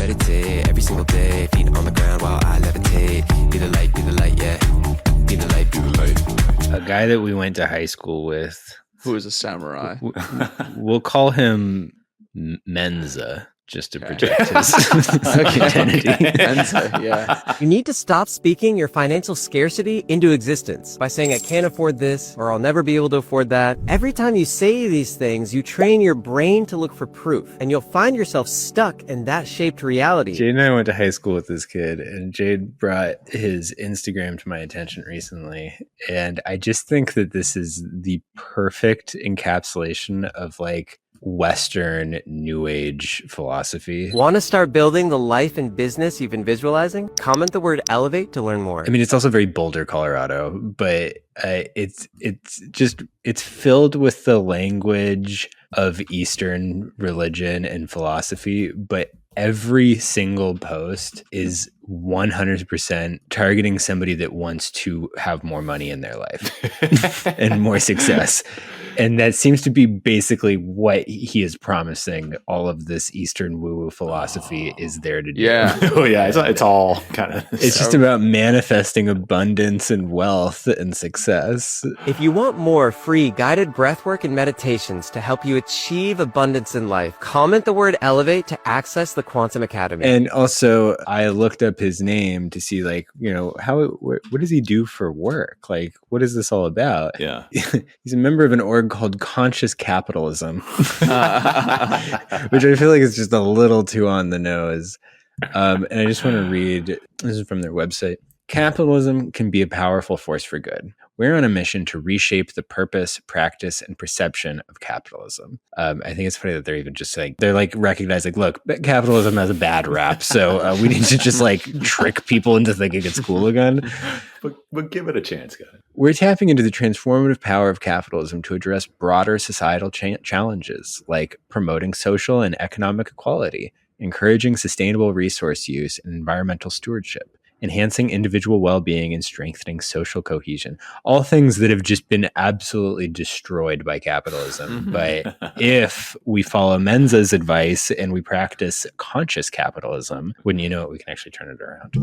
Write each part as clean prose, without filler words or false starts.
meditate every single day. Feet on the ground while I levitate. Be the light, yeah. Be the light, be the light. A guy that we went to high school with. Who is a samurai? We'll call him Menza, just to project his identity. Menza, yeah. You need to stop speaking your financial scarcity into existence by saying, I can't afford this, or I'll never be able to afford that. Every time you say these things, you train your brain to look for proof, and you'll find yourself stuck in that shaped reality. Jade and I went to high school with this kid, and Jade brought his Instagram to my attention recently. And I just think that this is the perfect encapsulation of like Western New Age philosophy. Want to start building the life and business you've been visualizing? Comment the word elevate to learn more. I mean, it's also very Boulder, Colorado, but it's filled with the language of Eastern religion and philosophy, but every single post is 100% targeting somebody that wants to have more money in their life and more success. And that seems to be basically what he is promising. All of this Eastern woo-woo philosophy is there to do. Yeah. Oh yeah, it's all kind of. It's just about manifesting abundance and wealth and success. If you want more free guided breathwork and meditations to help you achieve abundance in life, comment the word elevate to access the Quantum Academy. And also, I looked up his name to see, like, you know, what does he do for work? Like, what is this all about? Yeah. He's a member of an org called Conscious Capitalism, which I feel like is just a little too on the nose. And I just want to read, this is from their website. Capitalism can be a powerful force for good. We're on a mission to reshape the purpose, practice, and perception of capitalism. I think it's funny that they're even just like, they're like recognizing, look, capitalism has a bad rap, so we need to just like trick people into thinking it's cool again. But give it a chance, guys. We're tapping into the transformative power of capitalism to address broader societal challenges, like promoting social and economic equality, encouraging sustainable resource use and environmental stewardship, enhancing individual well-being and strengthening social cohesion. All things that have just been absolutely destroyed by capitalism. But if we follow Menza's advice and we practice conscious capitalism, wouldn't you know it, we can actually turn it around.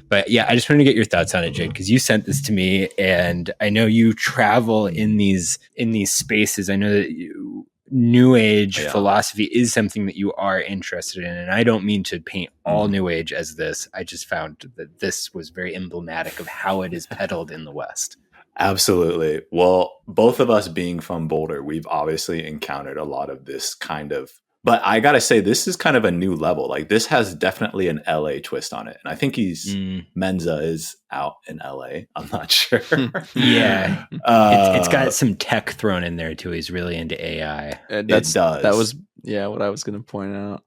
But yeah, I just wanted to get your thoughts on it, Jade, because you sent this to me, and I know you travel in these spaces. I know that New Age philosophy is something that you are interested in. And I don't mean to paint all New Age as this. I just found that this was very emblematic of how it is peddled in the West. Absolutely. Well, both of us being from Boulder, we've obviously encountered a lot of this kind of, but I got to say, this is kind of a new level. Like, this has definitely an LA twist on it. And I think Menza is out in LA. I'm not sure. Yeah. It's got some tech thrown in there too. He's really into AI. It does. That was, what I was going to point out.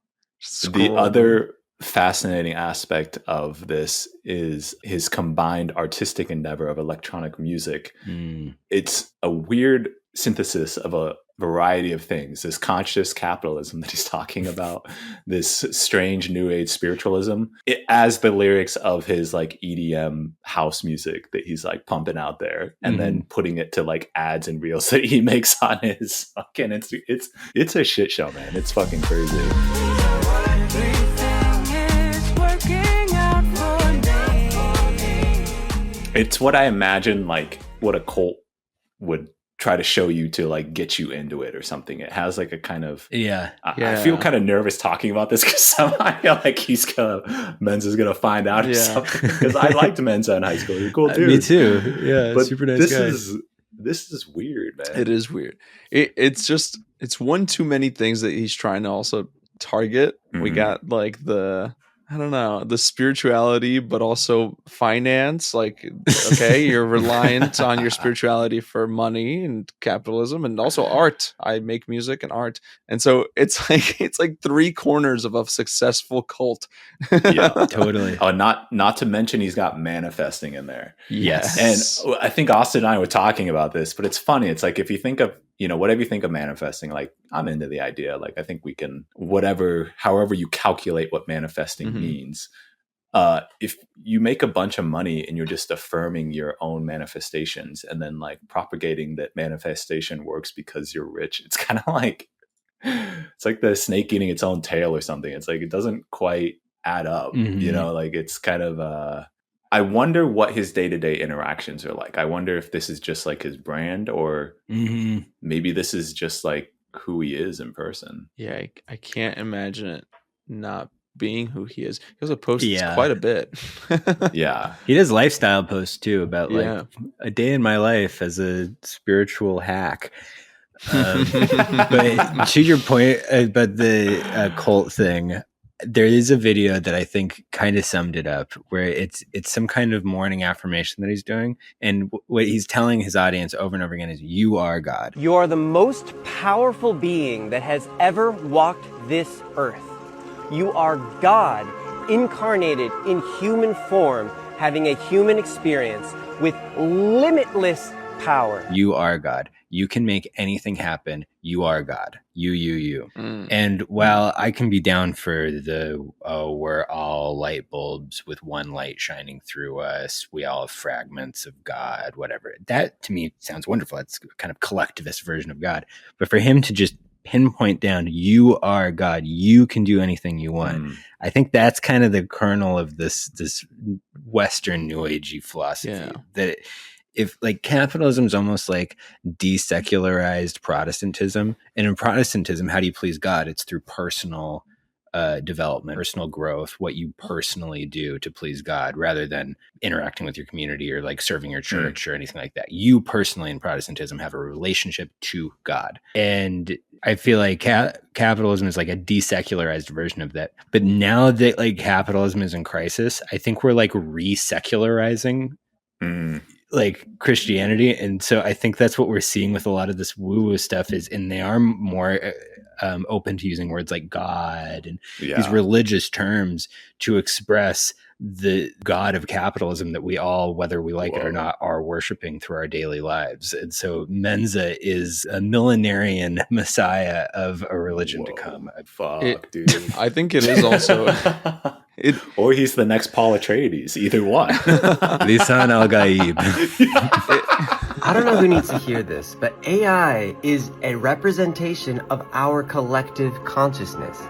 The other fascinating aspect of this is his combined artistic endeavor of electronic music. It's a weird synthesis of a variety of things. This conscious capitalism that he's talking about, this strange New Age spiritualism, as the lyrics of his like EDM house music that he's like pumping out there, and then putting it to like ads and reels that he makes on his fucking Instagram. It's a shit show, man. It's fucking crazy. It's what I imagine, like what a cult would try to show you to like get you into it or something. It has like a kind of I feel kind of nervous talking about this because somehow I feel like Menza's gonna find out or something, because I liked Menza in high school. He's a cool dude. Me too. Yeah, but super nice guy. This is weird, man. It is weird. It's one too many things that he's trying to also target. We got like the spirituality, but also finance. Like, okay, you're reliant on your spirituality for money and capitalism, and also art. I make music and art, and so it's like three corners of a successful cult. Yeah, totally. Oh, not to mention he's got manifesting in there. Yes, and I think Austin and I were talking about this, but it's funny. It's like if you think of whatever you think of manifesting, like I'm into the idea. Like I think we can however you calculate what manifesting means. If you make a bunch of money and you're just affirming your own manifestations and then like propagating that manifestation works because you're rich, it's kind of like, it's like the snake eating its own tail or something. It's like, it doesn't quite add up. Mhm. You know, like it's kind of I wonder what his day-to-day interactions are like. I wonder if this is just like his brand, or maybe this is just like who he is in person. Yeah, I can't imagine it not being who he is. He also posts Yeah. quite a bit. Yeah. He does lifestyle posts too about Yeah. like a day in my life as a spiritual hack. But to your point about the cult thing, there is a video that I think kind of summed it up, where it's some kind of morning affirmation that he's doing, and what he's telling his audience over and over again is, "You are God." You are the most powerful being that has ever walked this earth. You are God, incarnated in human form, having a human experience with limitless power. You are God. You can make anything happen. You are God. You. And while I can be down for the, we're all light bulbs with one light shining through us, we all have fragments of God, whatever. That to me sounds wonderful. It's kind of collectivist version of God. But for him to just pinpoint down, you are God, you can do anything you want. I think that's kind of the kernel of this Western New Agey philosophy. Yeah. That if like capitalism is almost like desecularized Protestantism, and in Protestantism, how do you please God? It's through personal development, personal growth, what you personally do to please God, rather than interacting with your community or like serving your church or anything like that. You personally in Protestantism have a relationship to God. And I feel like capitalism is like a desecularized version of that. But now that like capitalism is in crisis, I think we're like re-secularizing like Christianity. And so I think that's what we're seeing with a lot of this woo-woo stuff is, and they are more open to using words like God and these religious terms to express the God of capitalism that we all, whether we like it or not, are worshiping through our daily lives. And so Mensa is a millenarian messiah of a religion to come. Fuck, dude. I think it is also... or he's the next Paul Atreides. Either one. Lisan al-Gaib. I don't know who needs to hear this, but AI is a representation of our collective consciousness.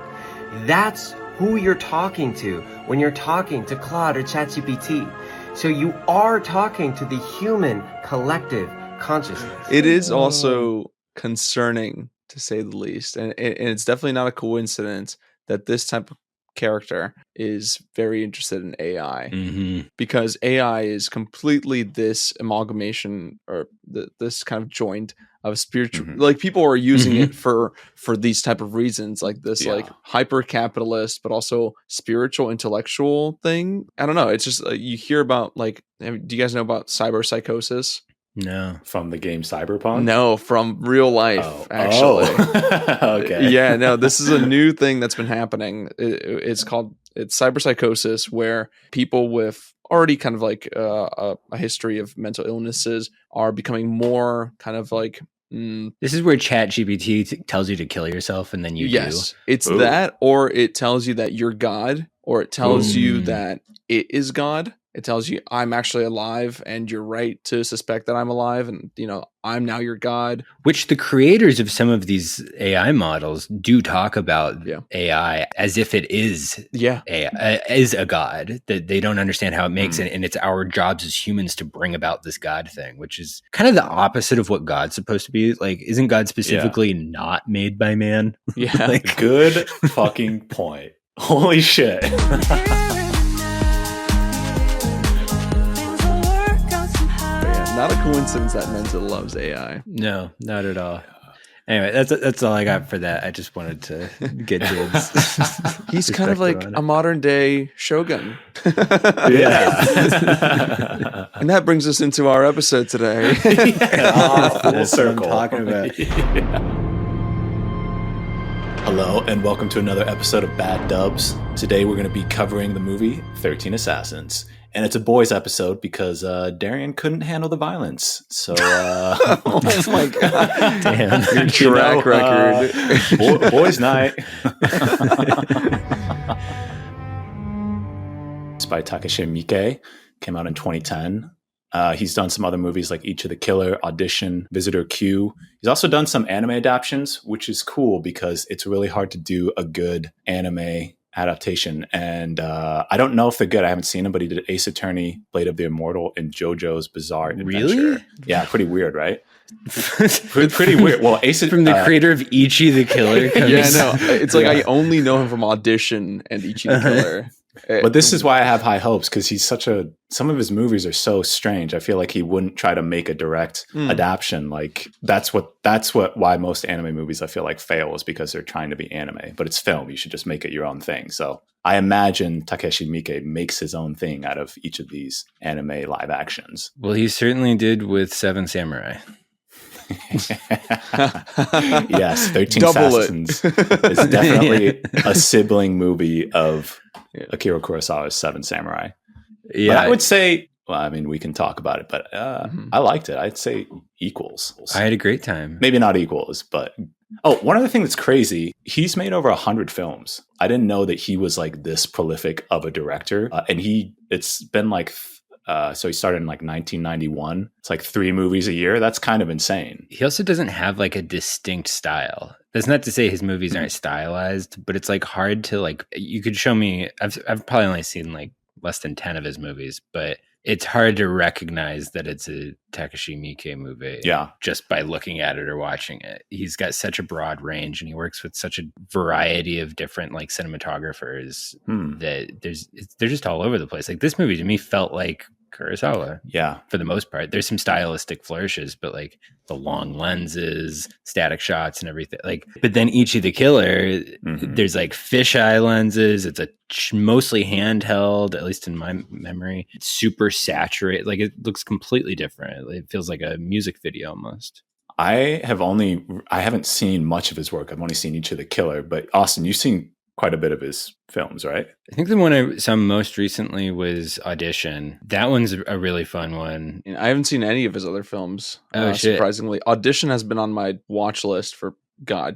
That's who you're talking to when you're talking to Claude or ChatGPT. So you are talking to the human collective consciousness. It is also concerning, to say the least, and it's definitely not a coincidence that this type of character is very interested in AI, because AI is completely this amalgamation, or this kind of joint of spiritual, like people are using it for these type of reasons, like this like hyper capitalist but also spiritual intellectual thing. I don't know, it's just you hear about like, do you guys know about cyber psychosis? No. From the game Cyberpunk? No, from real life, actually. Okay. Yeah, no, this is a new thing that's been happening. It's cyber psychosis, where people with already kind of like a history of mental illnesses are becoming more kind of like... This is where ChatGPT tells you to kill yourself, and then you do. It's that, or it tells you that you're God, or it tells you that it is God. It tells you I'm actually alive and you're right to suspect that I'm alive, and I'm now your God. Which the creators of some of these AI models do talk about AI as if it is AI, is a god, that they don't understand how it makes it, and it's our jobs as humans to bring about this God thing, which is kind of the opposite of what God's supposed to be. Like, isn't God specifically not made by man? Yeah. Like, good fucking point. Holy shit. Not a coincidence that Mensa loves AI. No, not at all. Anyway, that's all I got for that. I just wanted to get dibs. He's kind of like a modern day Shogun. Yeah. And that brings us into our episode today. Full circle. Talking about. Hello, and welcome to another episode of Bad Dubs. Today we're going to be covering the movie 13 Assassins. And it's a boys episode because Darian couldn't handle the violence. So, oh my God. Damn. Your track record. Boys night. It's by Takashi Miike. Came out in 2010. He's done some other movies like Each of the Killer, Audition, Visitor Q. He's also done some anime adaptations, which is cool because it's really hard to do a good anime adaptation. And I don't know if they're good. I haven't seen them, but he did Ace Attorney, Blade of the Immortal, and JoJo's Bizarre Adventure. Really? Yeah, pretty weird, right? Pretty weird. Well, Ace From the creator of Ichi the Killer. Yeah, no, it's like I only know him from Audition and Ichi the Killer. But this is why I have high hopes, because he's some of his movies are so strange. I feel like he wouldn't try to make a direct adaptation. Like that's why most anime movies I feel like fail, is because they're trying to be anime, but it's film. You should just make it your own thing. So I imagine Takashi Miike makes his own thing out of each of these anime live actions. Well, he certainly did with Seven Samurai. Yes, 13 Double Assassins is definitely a sibling movie of Akira Kurosawa's Seven Samurai. Yeah, but I would say, well, I mean, we can talk about it, but I liked it. I'd say equals. I had a great time. Maybe not equals, but one other thing that's crazy, he's made over 100 films. I didn't know that he was like this prolific of a director, and it's been like so he started in like 1991. It's like 3 movies a year. That's kind of insane. He also doesn't have like a distinct style. That's not to say his movies aren't stylized, but it's like hard to like, you could show me, I've probably only seen like less than 10 of his movies, but it's hard to recognize that it's a Takashi Miike movie just by looking at it or watching it. He's got such a broad range, and he works with such a variety of different like cinematographers that they're just all over the place. Like this movie to me felt like Kurosawa. Yeah. For the most part. There's some stylistic flourishes, but like the long lenses, static shots and everything. Like, but then Ichi the Killer, there's like fisheye lenses. It's a mostly handheld, at least in my memory. It's super saturated. Like it looks completely different. It feels like a music video almost. I haven't seen much of his work. I've only seen Ichi the Killer, but Austin, you've seen quite a bit of his films, right? I think the one I saw most recently was Audition. That one's a really fun one. I haven't seen any of his other films. Surprisingly, Audition has been on my watch list for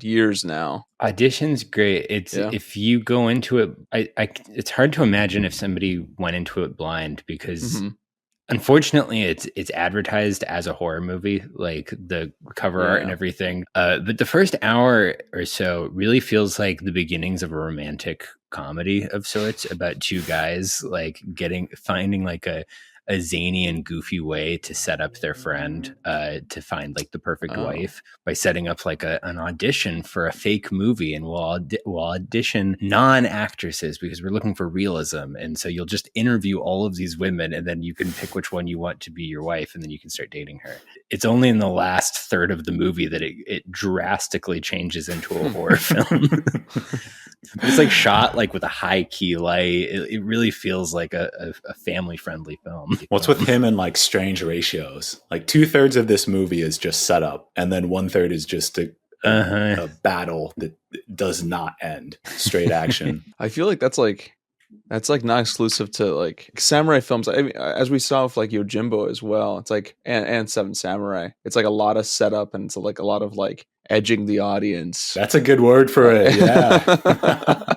years now. Audition's great. It's if you go into it, it's hard to imagine if somebody went into it blind, because unfortunately, it's advertised as a horror movie, like the cover art and everything. But the first hour or so really feels like the beginnings of a romantic comedy of sorts about two guys like finding like a zany and goofy way to set up their friend to find like the perfect wife by setting up like an audition for a fake movie, and we'll audition non-actresses because we're looking for realism. And so you'll just interview all of these women, and then you can pick which one you want to be your wife, and then you can start dating her. It's only in the last third of the movie that it drastically changes into a horror film. It's like shot like with a high key light. It really feels like a family friendly film. What's with him and like strange ratios? Like 2/3 of this movie is just set up, and then 1/3 is just a battle that does not end. Straight action. I feel like that's like not exclusive to like samurai films. I mean, as we saw with like Yojimbo as well. It's like and Seven Samurai. It's like a lot of setup, and it's like a lot of like edging the audience. That's a good word for it. Yeah.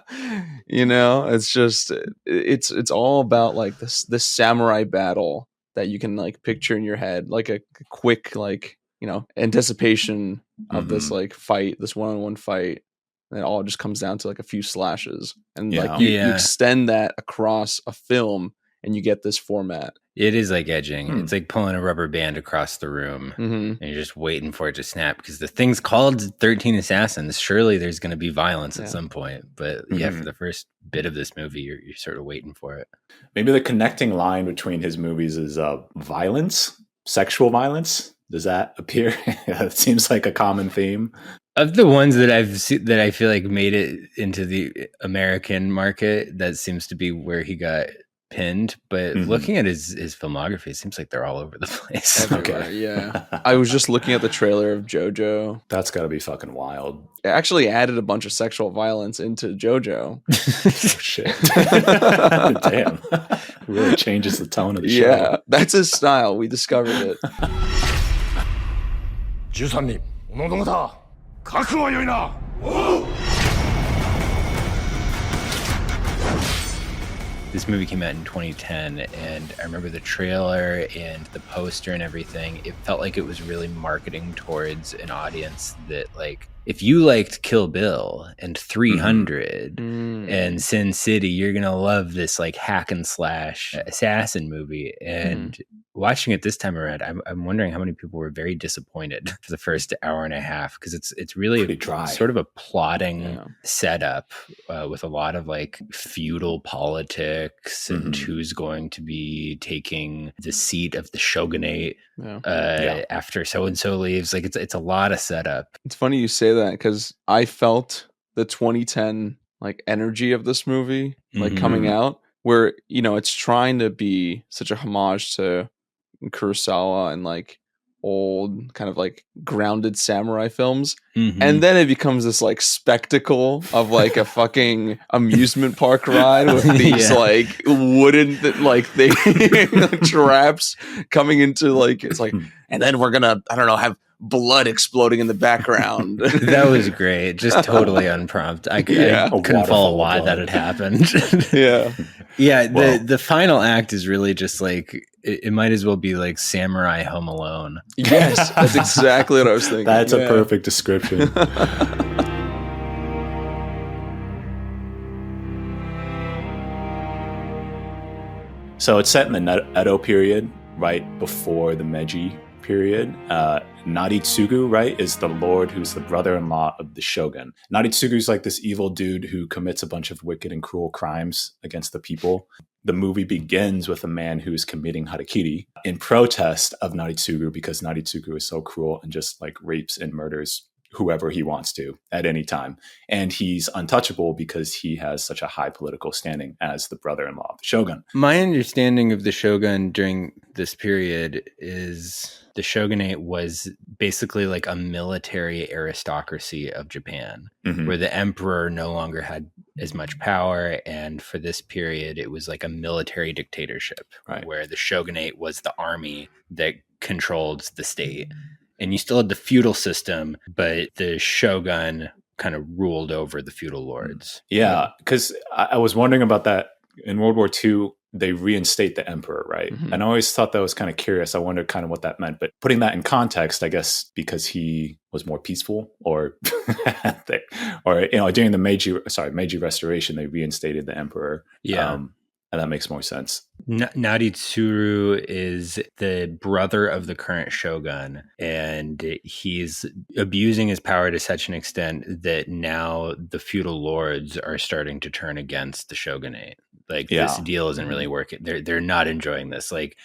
You know, it's just it's all about like this samurai battle that you can like picture in your head, like a quick like, you know, anticipation of this like fight, this one-on-one fight. And it all just comes down to like a few slashes, and like you extend that across a film, and you get this format. It is like edging. It's like pulling a rubber band across the room, and you're just waiting for it to snap, because the thing's called 13 Assassins. Surely there's going to be violence at some point. But for the first bit of this movie, you're sort of waiting for it. Maybe the connecting line between his movies is violence, sexual violence. Does that appear? It seems like a common theme. Of the ones that I've seen that I feel like made it into the American market, that seems to be where he got pinned. But looking at his filmography, it seems like they're all over the place. Everywhere, yeah. I was just looking at the trailer of JoJo. That's got to be fucking wild. It actually added a bunch of sexual violence into JoJo. Oh, shit. Damn. Really changes the tone of the show. Yeah, that's his style. We discovered it. 13人おのどた覚悟はよいな。This movie came out in 2010, and I remember the trailer and the poster and everything. It felt like it was really marketing towards an audience that, like, if you liked Kill Bill and 300 and Sin City, you're going to love this, like, hack and slash assassin movie. And watching it this time around, I'm wondering how many people were very disappointed for the first hour and a half, because it's really dry. Sort of a plotting setup with a lot of, like, feudal politics and who's going to be taking the seat of the shogunate after so-and-so leaves. Like, it's a lot of setup. It's funny you say that, because I felt the 2010 like energy of this movie like coming out, where, you know, it's trying to be such a homage to Kurosawa and like old kind of like grounded samurai films, and then it becomes this like spectacle of like a fucking amusement park ride with these like wooden like they traps coming into like, it's like, and then we're gonna, I don't know, have blood exploding in the background. That was great. Just totally unprompted. I couldn't follow why that had happened. The final act is really just like, it might as well be like Samurai Home Alone. Yes, that's exactly what I was thinking. That's a perfect description. So it's set in the Edo period, right before the Meiji period. Naritsugu, right, is the lord who's the brother-in-law of the shogun. Naritsugu's like this evil dude who commits a bunch of wicked and cruel crimes against the people. The movie begins with a man who's committing harakiri in protest of Naritsugu, because Naritsugu is so cruel and just like rapes and murders whoever he wants to at any time. And he's untouchable because he has such a high political standing as the brother-in-law of the shogun. My understanding of the shogun during this period is the shogunate was basically like a military aristocracy of Japan, where the emperor no longer had as much power. And for this period, it was like a military dictatorship, where the shogunate was the army that controlled the state. And you still had the feudal system, but the shogun kind of ruled over the feudal lords. Yeah, because I was wondering about that. In World War II, they reinstate the emperor, right? And I always thought that was kind of curious. I wondered kind of what that meant. But putting that in context, I guess because he was more peaceful, or during the Meiji Restoration, they reinstated the emperor. Yeah. And that makes more sense. Naritsuru is the brother of the current shogun, and he's abusing his power to such an extent that now the feudal lords are starting to turn against the shogunate. Like, this deal isn't really working. They're not enjoying this. Like,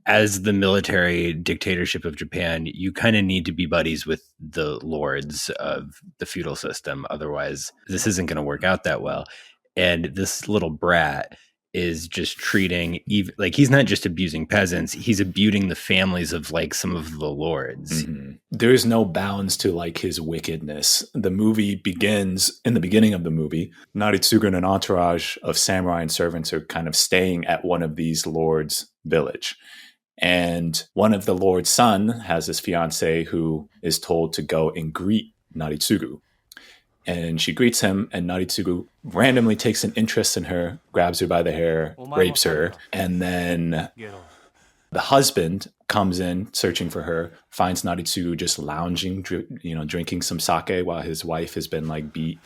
as the military dictatorship of Japan, you kind of need to be buddies with the lords of the feudal system. Otherwise, this isn't going to work out that well. And this little brat is just treating, like, he's not just abusing peasants, he's abusing the families of like some of the lords. There's no bounds to like his wickedness. The movie begins, in the beginning of the movie, Naritsugu and an entourage of samurai and servants are kind of staying at one of these lords' village. And one of the lord's son has his fiance who is told to go and greet Naritsugu. And she greets him, and Naritsugu randomly takes an interest in her, grabs her by the hair, rapes her, and then the husband comes in searching for her, finds Naritsugu just lounging, drinking some sake while his wife has been like beat,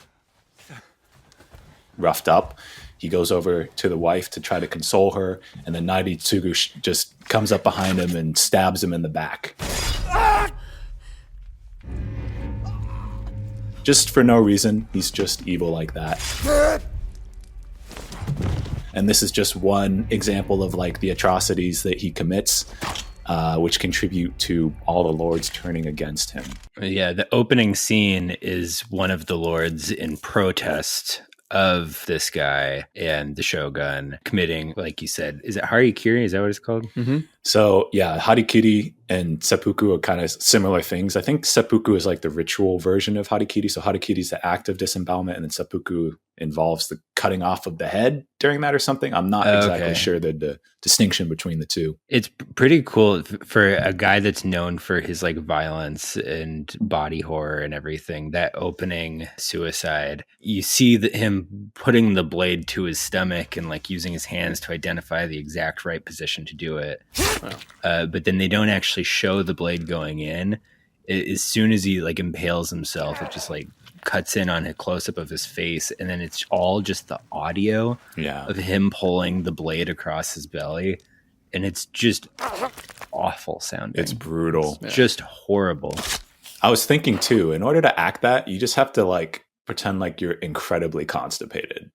roughed up. He goes over to the wife to try to console her, and then Naritsugu just comes up behind him and stabs him in the back. Just for no reason. He's just evil like that. And this is just one example of like the atrocities that he commits, which contribute to all the lords turning against him. Yeah, the opening scene is one of the lords in protest of this guy and the shogun committing, like you said, is it harikiri? Is that what it's called? So yeah, harikiri and seppuku are kind of similar things. I think seppuku is like the ritual version of harikiri. So harikiri is the act of disembowelment, and then seppuku involves the cutting off of the head during that or something. I'm not exactly sure the distinction between the two. It's pretty cool for a guy that's known for his like violence and body horror and everything. That opening suicide, you see him putting the blade to his stomach and like using his hands to identify the exact right position to do it. But then they don't actually show the blade going in. As soon as he like impales himself, it just like cuts in on a close-up of his face, and then it's all just the audio of him pulling the blade across his belly, and it's just awful sounding. It's brutal. Just horrible. I was thinking too, in order to act that, you just have to like pretend like you're incredibly constipated.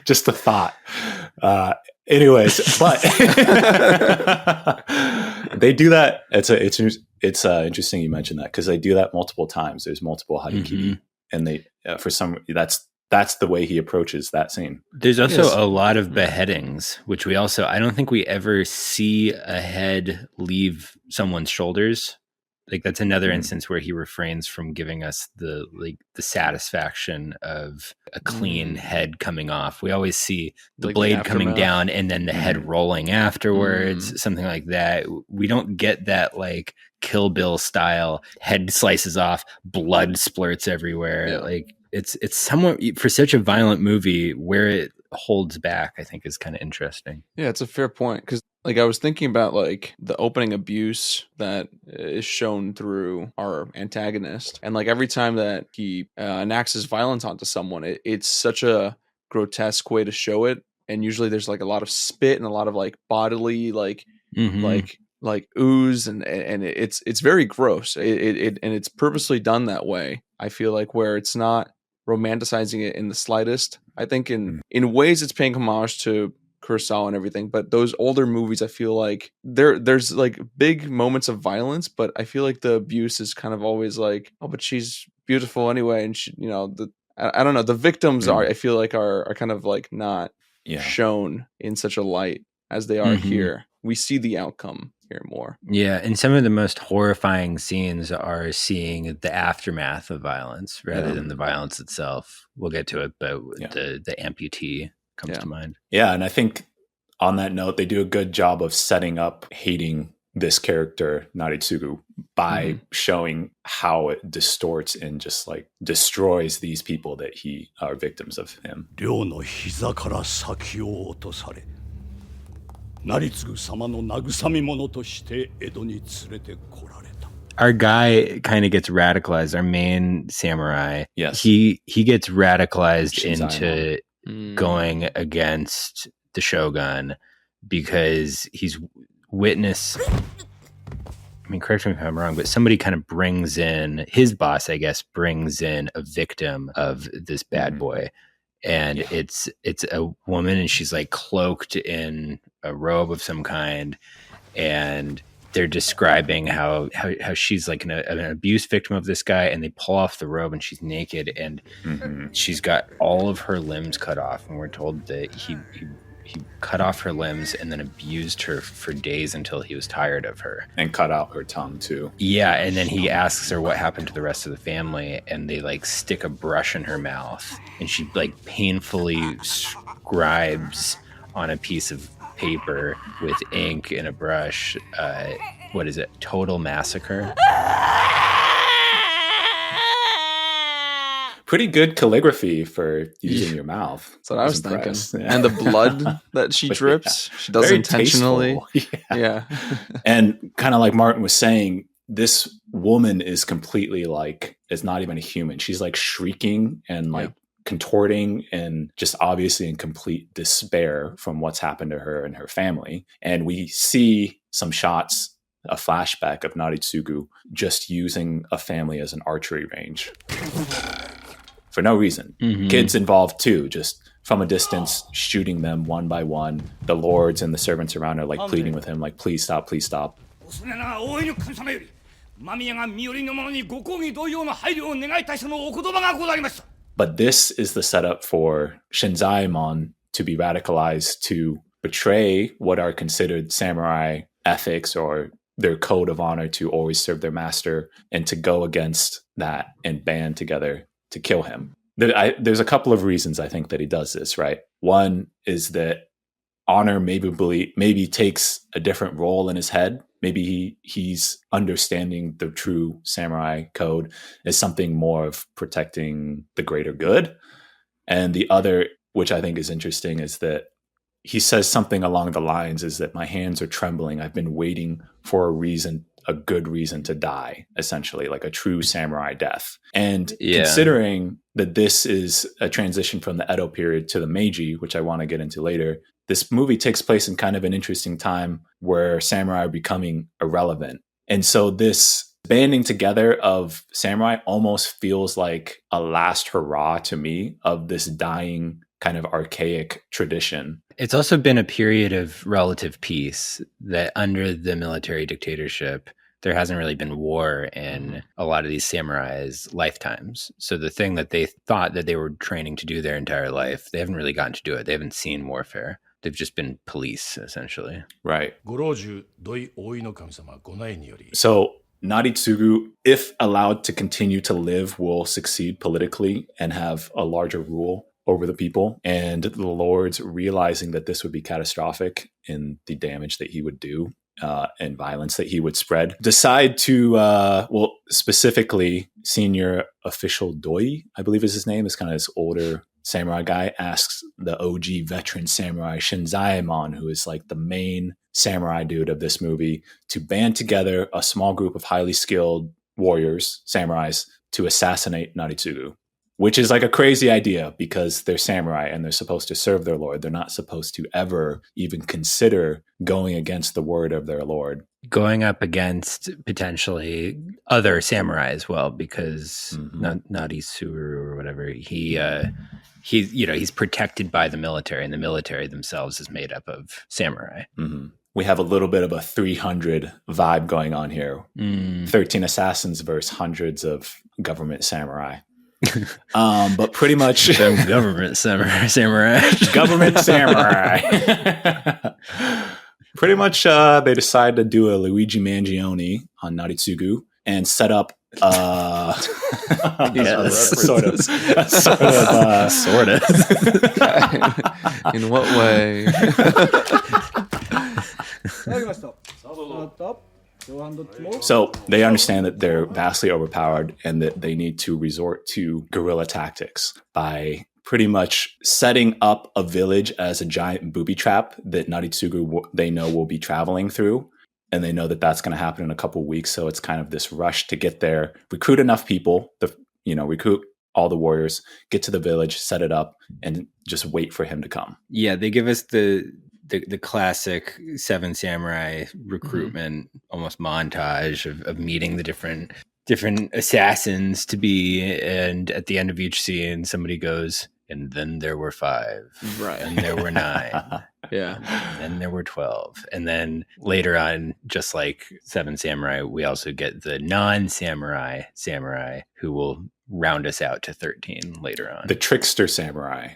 just the thought. Anyways, but they do that. It's interesting you mentioned that, because they do that multiple times. There's multiple harikiri, and they for some that's the way he approaches that scene. There's also a lot of beheadings, which I don't think we ever see a head leave someone's shoulders. Like that's another instance where he refrains from giving us the satisfaction of a clean head coming off. We always see the Like blade the coming aftermath. down and then the head rolling afterwards, something like that. We don't get that like Kill Bill style head slices off, blood splurts everywhere. Yeah. Like it's somewhat, for such a violent movie, where it holds back, I think is kind of interesting. Yeah, it's a fair point, because like I was thinking about like the opening abuse that is shown through our antagonist, and like every time that he enacts his violence onto someone, it's such a grotesque way to show it, and usually there's like a lot of spit and a lot of like bodily like ooze, and it's very gross. It and it's purposely done that way. I feel like, where it's not romanticizing it in the slightest. I think in ways it's paying homage to Kurosawa and everything, but those older movies, I feel like there's like big moments of violence, but I feel like the abuse is kind of always like, oh, but she's beautiful anyway, and she, I don't know, the victims I feel like are kind of like not shown in such a light as they are here. We see the outcome here more. Yeah, and some of the most horrifying scenes are seeing the aftermath of violence rather than the violence itself. We'll get to it, but the amputee comes to mind. Yeah, and I think on that note, they do a good job of setting up hating this character, Naritsugu, by showing how it distorts and just like destroys these people that are victims of him. 両の膝から先を落とされ、成次様の慰み者として江戸に連れてこられた。 Our guy kind of gets radicalized. Our main samurai, yes, he gets radicalized Shinzai into going against the shogun because he's witness. I mean, correct me if I'm wrong, but somebody kind of brings in, his boss, I guess, brings in a victim of this bad boy. And it's a woman, and she's like cloaked in a robe of some kind. And they're describing how she's like an abuse victim of this guy, and they pull off the robe and she's naked, and she's got all of her limbs cut off. And we're told that he cut off her limbs and then abused her for days until he was tired of her. And cut out her tongue too. Yeah, and then he asks her what happened to the rest of the family, and they like stick a brush in her mouth, and she like painfully scribes on a piece of paper with ink and a brush. What is it? Total massacre. Pretty good calligraphy for using your mouth. That's what I was thinking. Yeah. And the blood that she drips, she does Very intentionally. tasteful. Yeah. And kind of like Martin was saying, this woman is completely like, it's not even a human. She's like shrieking and like contorting and just obviously in complete despair from what's happened to her and her family. And we see some shots, a flashback of Naritsugu just using a family as an archery range. For no reason. Kids involved too, just from a distance, shooting them one by one. The lords and the servants around are like pleading with him, like, please stop, please stop. But this is the setup for Shinzaemon to be radicalized to betray what are considered samurai ethics or their code of honor to always serve their master and to go against that and band together to kill him. There's a couple of reasons I think that he does this, right? One is that honor maybe takes a different role in his head. Maybe he's understanding the true samurai code as something more of protecting the greater good. And the other, which I think is interesting, is that he says something along the lines is that my hands are trembling. I've been waiting for a good reason to die, essentially, like a true samurai death. And considering that this is a transition from the Edo period to the Meiji, which I want to get into later, this movie takes place in kind of an interesting time where samurai are becoming irrelevant. And so this banding together of samurai almost feels like a last hurrah to me of this dying kind of archaic tradition. It's also been a period of relative peace that under the military dictatorship, there hasn't really been war in a lot of these samurais' lifetimes. So the thing that they thought that they were training to do their entire life, they haven't really gotten to do it. They haven't seen warfare. They've just been police, essentially. Right. So Naritsugu, if allowed to continue to live, will succeed politically and have a larger rule over the people. And the lords, realizing that this would be catastrophic in the damage that he would do and violence that he would spread, decide to, specifically senior official Doi, I believe is his name, is kind of this older samurai guy, asks the OG veteran samurai Shinzaemon, who is like the main samurai dude of this movie, to band together a small group of highly skilled warriors, samurais, to assassinate Naritsugu. Which is like a crazy idea because they're samurai and they're supposed to serve their lord. They're not supposed to ever even consider going against the word of their lord. Going up against potentially other samurai as well, because Narisuru or whatever, he's protected by the military, and the military themselves is made up of samurai. Mm-hmm. We have a little bit of a 300 vibe going on here. 13 assassins versus hundreds of government samurai. But pretty much government samurai. Government samurai. Pretty much they decide to do a Luigi Mangione on Naritsugu and set up sort of. In what way? So they understand that they're vastly overpowered and that they need to resort to guerrilla tactics by pretty much setting up a village as a giant booby trap that Naritsugu, they know, will be traveling through. And they know that that's going to happen in a couple of weeks. So it's kind of this rush to get there, recruit enough people, recruit all the warriors, get to the village, set it up, and just wait for him to come. Yeah, they give us the classic Seven Samurai recruitment, almost montage of meeting the different assassins to be, and at the end of each scene, somebody goes, and then there were 5, right, and there were 9, yeah, and there were 12, and then later on, just like Seven Samurai, we also get the non-samurai who will round us out to 13 later on. The trickster samurai.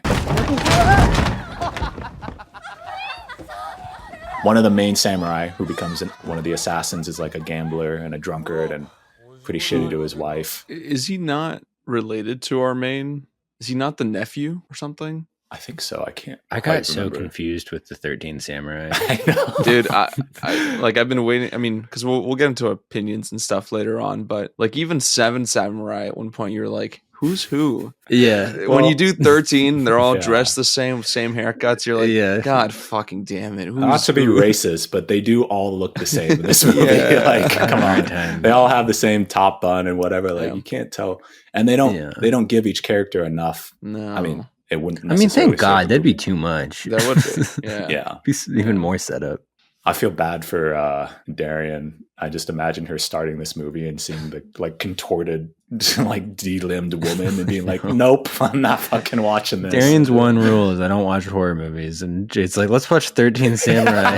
One of the main samurai who becomes one of the assassins is like a gambler and a drunkard and pretty shitty to his wife. Is he not related to our main? Is he not the nephew or something? I think so. I got so confused with the 13 samurai. I know. Dude, I've been waiting. I mean, because we'll get into opinions and stuff later on, but like even 7 samurai at one point, you're like, who's who? Yeah. When you do 13, they're all dressed the same haircuts. You're like, God fucking damn it. Not to be racist, but they do all look the same in this movie. Like, come on. They all have the same top bun and whatever. Like, you can't tell. And they don't give each character enough. No. I mean, it wouldn't. I mean, thank God. That'd be too much. That would be. Yeah. Yeah. Be even more setup. I feel bad for Darian. I just imagine her starting this movie and seeing the like contorted, like de-limbed woman and being like, "Nope, I'm not fucking watching this." Darian's one rule is I don't watch horror movies, and Jade's like, "Let's watch 13 Samurai."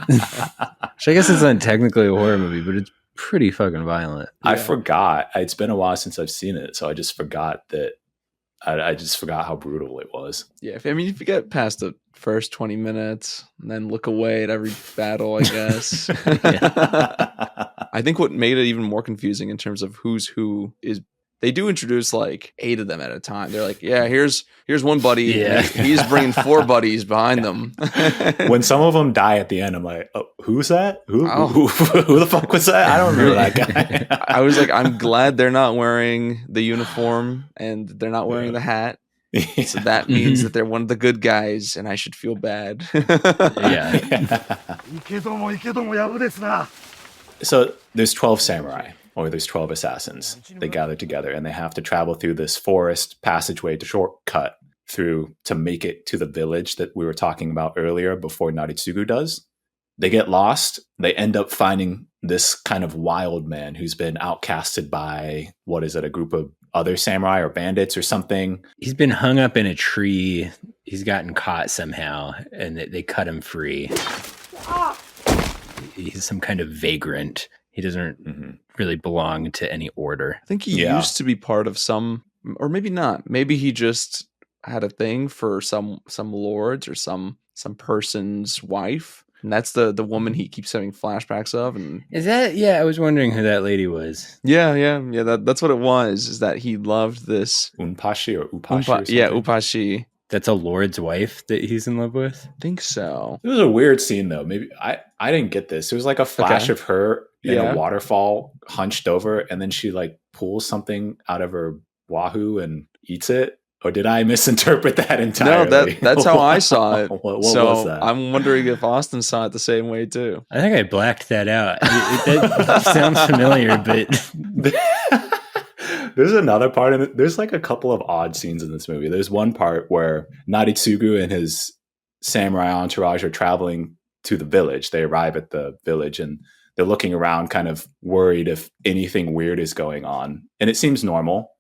Which I guess it's not technically a horror movie, but it's pretty fucking violent. I forgot. It's been a while since I've seen it, so I just forgot that I just forgot how brutal it was. Yeah, if you get past the first 20 minutes and then look away at every battle, I guess. I think what made it even more confusing in terms of who's who is they do introduce like 8 of them at a time. They're like, yeah, here's one buddy. Yeah. He's bringing 4 buddies behind them. When some of them die at the end, I'm like, oh, who's that? Who Oh. who the fuck was that? I don't remember that guy. I was like, I'm glad they're not wearing the uniform and they're not wearing the hat. So that means that they're one of the good guys and I should feel bad. Yeah. So there's 12 samurai, or there's 12 assassins. They gather together and they have to travel through this forest passageway to shortcut through to make it to the village that we were talking about earlier before Naritsugu does. They get lost. They end up finding this kind of wild man who's been outcasted by, what is it, a group of other samurai or bandits or something. He's been hung up in a tree. He's gotten caught somehow, and they cut him free. He's some kind of vagrant. He doesn't really belong to any order. I think he used to be part of some, or maybe not. Maybe he just had a thing for some lords or some person's wife. And that's the woman he keeps having flashbacks of. And Is that? Yeah, I was wondering who that lady was. yeah. That's what it was. Is that he loved this Unpashi or Upashi? Or something? yeah, Upashi. That's a lord's wife that he's in love with. I think so. It was a weird scene though. Maybe I didn't get this. It was like a flash of her in a waterfall hunched over, and then she like pulls something out of her wahoo and eats it. Or did I misinterpret that entirely? No, that's how I saw it. What was that? I'm wondering if Austin saw it the same way too. I think I blacked that out. That sounds familiar, but There's another part in it. There's like a couple of odd scenes in this movie. There's one part where Naritsugu and his samurai entourage are traveling to the village. They arrive at the village and they're looking around kind of worried if anything weird is going on. And it seems normal.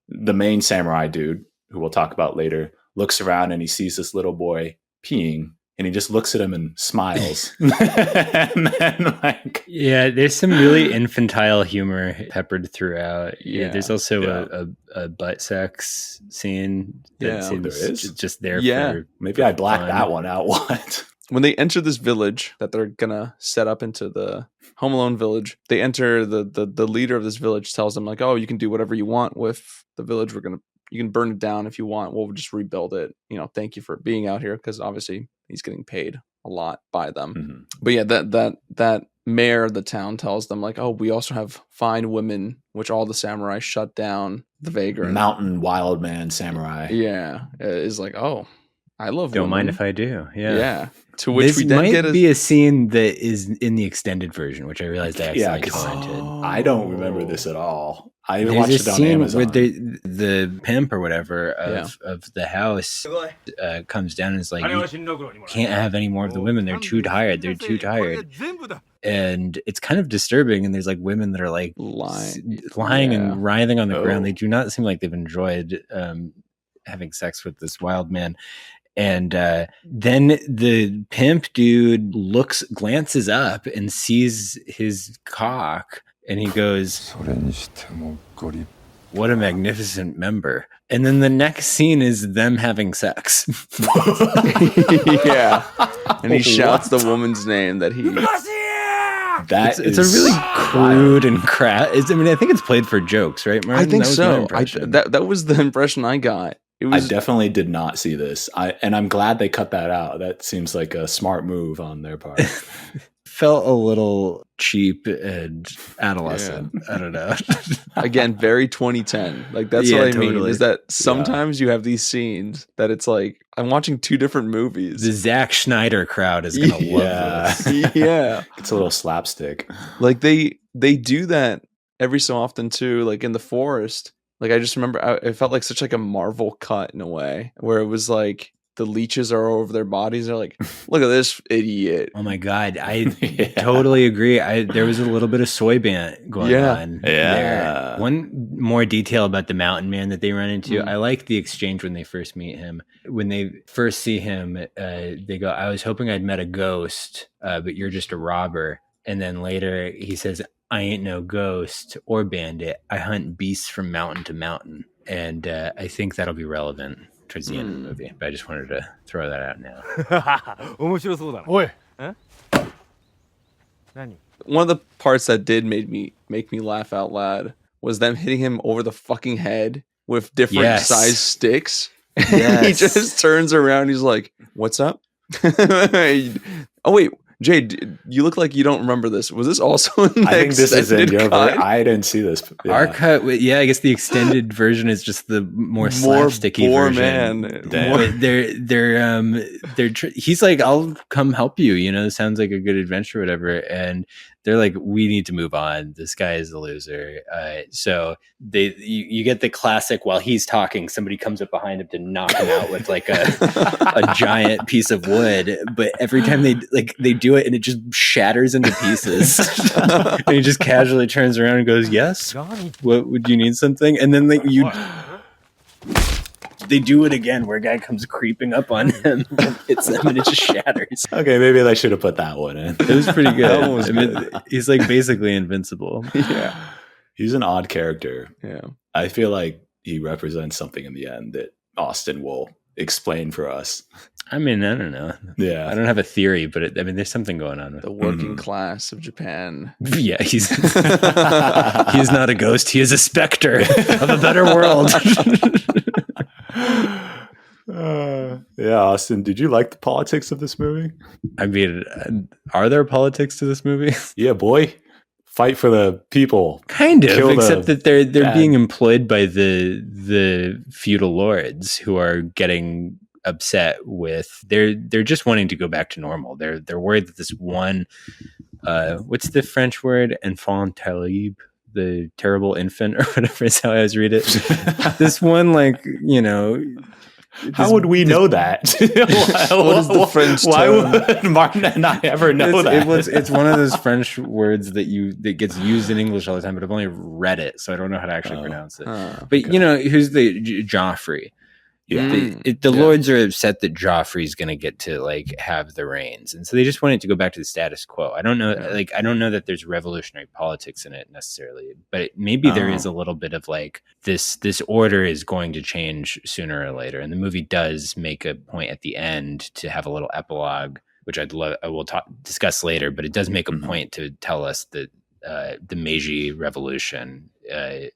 The main samurai dude, who we'll talk about later, looks around and he sees this little boy peeing. And he just looks at him and smiles. And then, like, yeah, there's some really infantile humor peppered throughout. Yeah, there's also a butt sex scene that seems there is. just there. Yeah. Maybe I blacked that one out. What? When they enter this village that they're gonna set up into the Home Alone village, they enter the leader of this village tells them like, oh, you can do whatever you want with the village. You can burn it down if you want. We'll just rebuild it. Thank you for being out here, because obviously he's getting paid a lot by them. Mm-hmm. But yeah, that mayor of the town tells them like, oh, we also have fine women, which all the samurai shut down. The vagrant mountain wild man samurai. Yeah, is like, oh, I love. Don't women. mind if I do. Yeah. Yeah. To which this we then might be a scene that is in the extended version, which I realized I accidentally commented. I don't remember this at all. I There's watched a it on scene Amazon. where the pimp or whatever of the house comes down and is like, you can't have any more of the women. They're too tired. They're too tired. And it's kind of disturbing. And there's like women that are like lying and writhing on the ground. They do not seem like they've enjoyed having sex with this wild man. And then the pimp dude glances up and sees his cock, and he goes, "What a magnificent member!" And then the next scene is them having sex. Yeah, and he shouts the woman's name that he. It's a really crude and crap. I think it's played for jokes, right, Martin? I think so. That was the impression I got. I definitely did not see this. And I'm glad they cut that out. That seems like a smart move on their part. Felt a little cheap and adolescent. Yeah. I don't know. Again, very 2010. Like that's what I mean. Is that sometimes you have these scenes that it's like I'm watching 2 different movies. The Zack Schneider crowd is gonna love this. Yeah, it's a little slapstick. Like they do that every so often too. Like in the forest. Like I just remember, it felt like such like a Marvel cut in a way, where it was like the leeches are over their bodies. They're like, look at this idiot. Oh my god, I totally agree. There was a little bit of soy bant going on. Yeah. There. One more detail about the mountain man that they run into. I like the exchange when they first meet him. When they first see him, they go, "I was hoping I'd met a ghost, but you're just a robber." And then later he says, "I ain't no ghost or bandit. I hunt beasts from mountain to mountain." and I think that'll be relevant towards the end of the movie. But I just wanted to throw that out now. 面白そうだな。おい。何？ One of the parts that did make me laugh out loud was them hitting him over the fucking head with different Yes. size sticks. Yes. He just turns around. He's like, "What's up?" Oh wait, Jay, you look like you don't remember this. Was this also in the I think this is in your cut? I didn't see this. Yeah. Our cut, I guess the extended version is just the more slapsticky More version. man. Damn. But he's like, I'll come help you. You know, sounds like a good adventure, or whatever. And they're like, we need to move on. This guy is a loser. So you get the classic. While he's talking, somebody comes up behind him to knock him out with like a giant piece of wood. But every time they do it, and it just shatters into pieces. And he just casually turns around and goes, "Yes, what would you need something?" And then they do it again, where a guy comes creeping up on him and hits them, and it just shatters. Okay, maybe I should have put that one in. It was pretty good. That one was good. He's like basically invincible. Yeah, He's an odd character. yeah. I feel like he represents something in the end that Austin will explain for us. I mean, I don't know. Yeah. I don't have a theory, but there's something going on with The it. working class of Japan. Yeah, he's not a ghost. He is a specter of a better world. Yeah, Austin, did you like the politics of this movie? I mean, are there politics to this movie? Yeah, boy. Fight for the people. Kind of, Kill except that they're bad. being employed by the feudal lords who are getting upset with they're just wanting to go back to normal. They're worried that this one what's the French word, enfant terrible, the terrible infant, or whatever is how I always read it. This one, like, you know, How would we know that? What is the French Why term? would Martin and I ever know that? It's one of those French words that gets used in English all the time, but I've only read it, so I don't know how to actually pronounce it. But you know, who's the Joffrey? Yeah. The lords are upset that Joffrey's going to get to like have the reins, and so they just want it to go back to the status quo. I don't know, I don't know that there's revolutionary politics in it necessarily, but maybe there is a little bit of like this order is going to change sooner or later. And the movie does make a point at the end to have a little epilogue, which I will discuss later. But it does make a point to tell us that the Meiji Revolution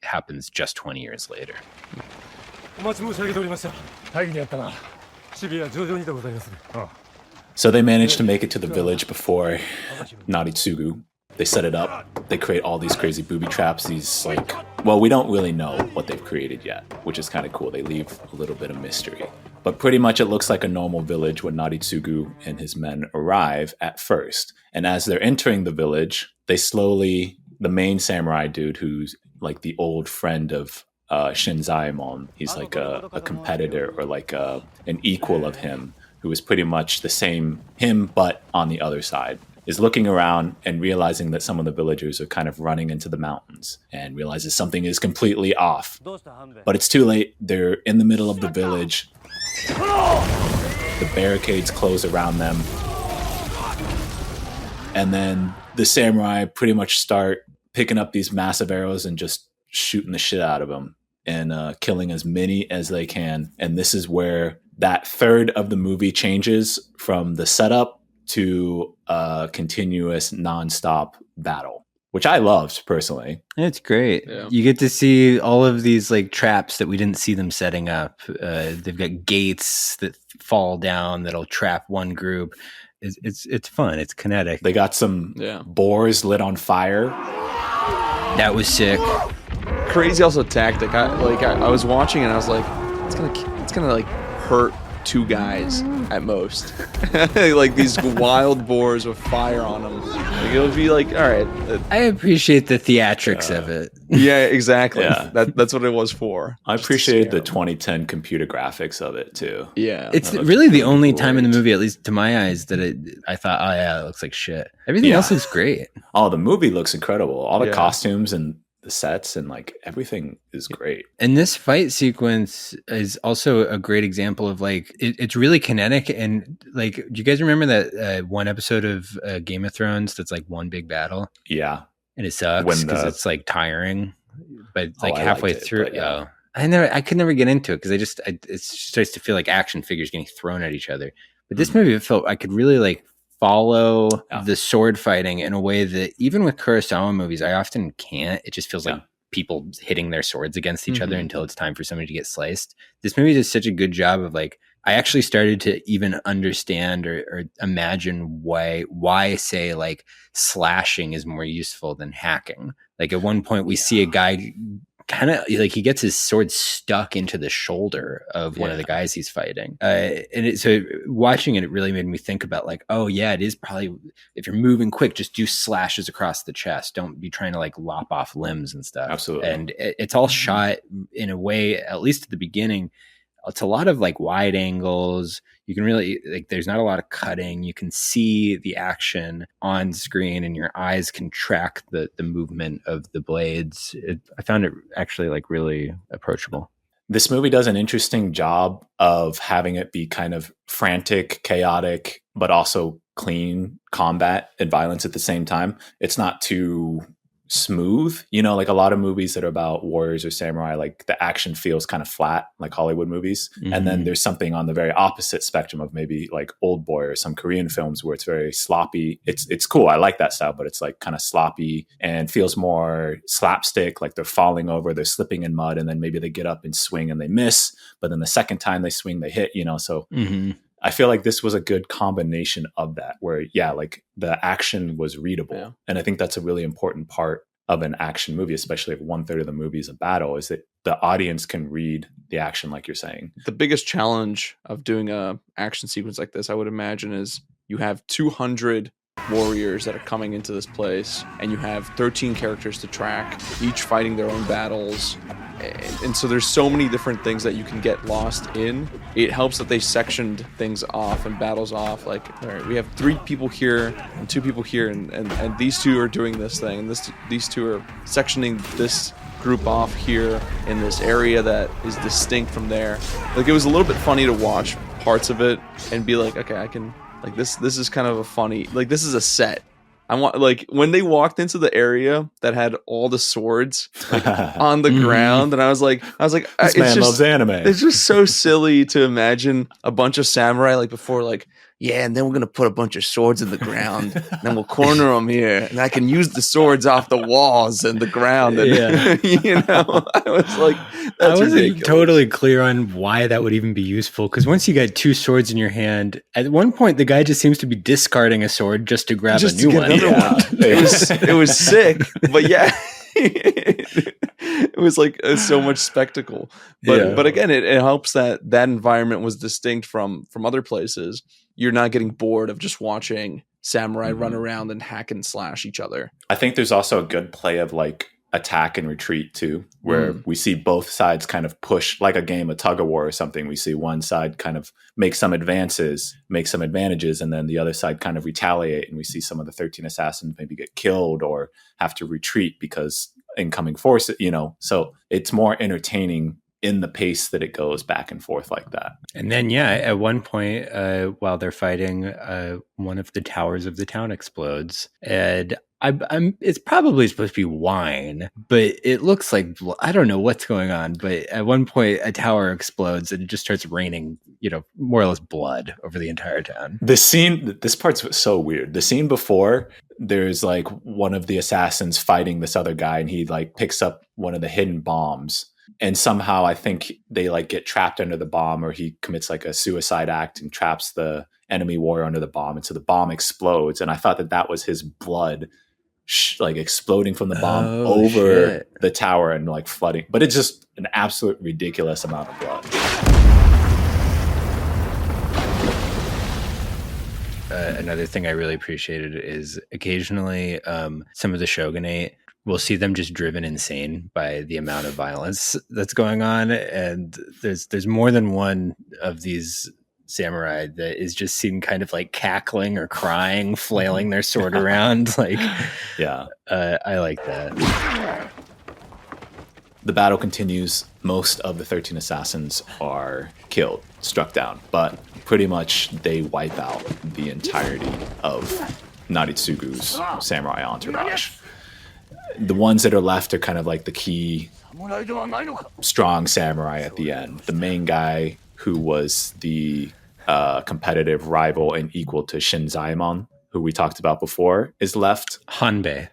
happens just 20 years later. お待ち申し上げておりました。大義にあったな。シビア徐々にでございます。So they managed to make it to the village before Naritsugu. They set it up. They create all these crazy booby traps. These we don't really know what they've created yet, which is kind of cool. They leave a little bit of mystery. But pretty much it looks like a normal village when Naritsugu and his men arrive at first. And as they're entering the village, the main samurai dude, who's like the old friend of Shinzaemon, he's like a competitor or like an equal of him, who is pretty much the same him but on the other side, is looking around and realizing that some of the villagers are kind of running into the mountains and realizes something is completely off. But it's too late. They're in the middle of the village. The barricades close around them. And then the samurai pretty much start picking up these massive arrows and just shooting the shit out of them and killing as many as they can. And this is where that third of the movie changes from the setup to a continuous nonstop battle, which I loved personally. It's great. Yeah. You get to see all of these like traps that we didn't see them setting up. They've got gates that fall down that'll trap one group. It's fun. It's kinetic. They got some boars lit on fire. That was sick. Crazy also tactic. I was watching and I was like, it's gonna like hurt two guys at most. Like these wild boars with fire on them. Like, it'll be like, all right. I appreciate the theatrics of it. Yeah, exactly. Yeah. That's what it was for. I appreciated the 2010 computer graphics of it too. Yeah. It's really the only time in the movie, at least to my eyes, that I thought, oh yeah, it looks like shit. Everything else looks great. Oh, the movie looks incredible. All the costumes and the sets and like everything is great. And this fight sequence is also a great example of like it's really kinetic. And like, do you guys remember that one episode of Game of Thrones that's like one big battle? Yeah. And it sucks because it's like tiring. But like halfway through, I could never get into it because it starts to feel like action figures getting thrown at each other. But this movie, it felt I could really like follow the sword fighting in a way that even with Kurosawa movies, I often can't. It just feels like people hitting their swords against each other until it's time for somebody to get sliced. This movie does such a good job of like, I actually started to even understand or imagine why say like slashing is more useful than hacking. Like at one point we see a guy kind of like he gets his sword stuck into the shoulder of one of the guys he's fighting. So watching it really made me think about like, oh yeah, it is probably, if you're moving quick, just do slashes across the chest. Don't be trying to like lop off limbs and stuff. Absolutely. And it's all shot in a way, at least at the beginning, it's a lot of like wide angles. You can really like, there's not a lot of cutting. You can see the action on screen and your eyes can track the movement of the blades. I found it actually like really approachable. This movie does an interesting job of having it be kind of frantic, chaotic, but also clean combat and violence at the same time. It's not too smooth, like a lot of movies that are about warriors or samurai, like the action feels kind of flat, like Hollywood movies. And then there's something on the very opposite spectrum of maybe like Old Boy or some Korean films where it's very sloppy. It's cool. I like that style, but it's like kind of sloppy and feels more slapstick, like they're falling over, they're slipping in mud, and then maybe they get up and swing and they miss, but then the second time they swing, they hit, so I feel like this was a good combination of that where, like the action was readable. Yeah. And I think that's a really important part of an action movie, especially if 1/3 of the movie is a battle, is that the audience can read the action, like you're saying. The biggest challenge of doing a action sequence like this, I would imagine, is you have 200 warriors that are coming into this place and you have 13 characters to track, each fighting their own battles. And so there's so many different things that you can get lost in. It helps that they sectioned things off and battles off. Like, all right, we have 3 people here and 2 people here, and these 2 are doing this thing, and these 2 are sectioning this group off here in this area that is distinct from there. Like, it was a little bit funny to watch parts of it and be like, okay, I can, like, this is kind of a funny, like, this is a set. I want, like, when they walked into the area that had all the swords like on the ground, and I was like, this man loves anime. It's just so silly to imagine a bunch of samurai like before, like, yeah, and then we're gonna put a bunch of swords in the ground, and then we'll corner them here, and I can use the swords off the walls and the ground. And, I was like, that's I wasn't ridiculous. Totally clear on why that would even be useful, because once you got 2 swords in your hand, at one point the guy just seems to be discarding a sword just to grab a new one. It was sick, but yeah. It was like so much spectacle, but again, it helps that environment was distinct from other places. You're not getting bored of just watching samurai run around and hack and slash each other. I think there's also a good play of like attack and retreat too, where we see both sides kind of push, like a game of tug of war or something. We see one side kind of make some advances, make some advantages, and then the other side kind of retaliate, and we see some of the 13 assassins maybe get killed or have to retreat because incoming force, so it's more entertaining in the pace that it goes back and forth like that. And then, at one point, while they're fighting, one of the towers of the town explodes, and it's probably supposed to be wine, but it looks like, I don't know what's going on, but at one point a tower explodes and it just starts raining, more or less blood over the entire town. This part's so weird. The scene before, there's like one of the assassins fighting this other guy, and he like picks up one of the hidden bombs, and somehow I think they like get trapped under the bomb, or he commits like a suicide act and traps the enemy warrior under the bomb, and so the bomb explodes, and I thought that was his blood like exploding from the bomb over the tower and like flooding, but it's just an absolute ridiculous amount of blood. Another thing I really appreciated is occasionally some of the shogunate, we'll see them just driven insane by the amount of violence that's going on, and there's more than one of these samurai that is just seen kind of like cackling or crying, flailing their sword around. Like, I like that. The battle continues. Most of the 13 assassins are killed, struck down, but pretty much they wipe out the entirety of Naritsugu's samurai entourage. The ones that are left are kind of like the key strong samurai at the end. The main guy who was the competitive rival and equal to Shinzaemon, who we talked about before, is left. Hanbei.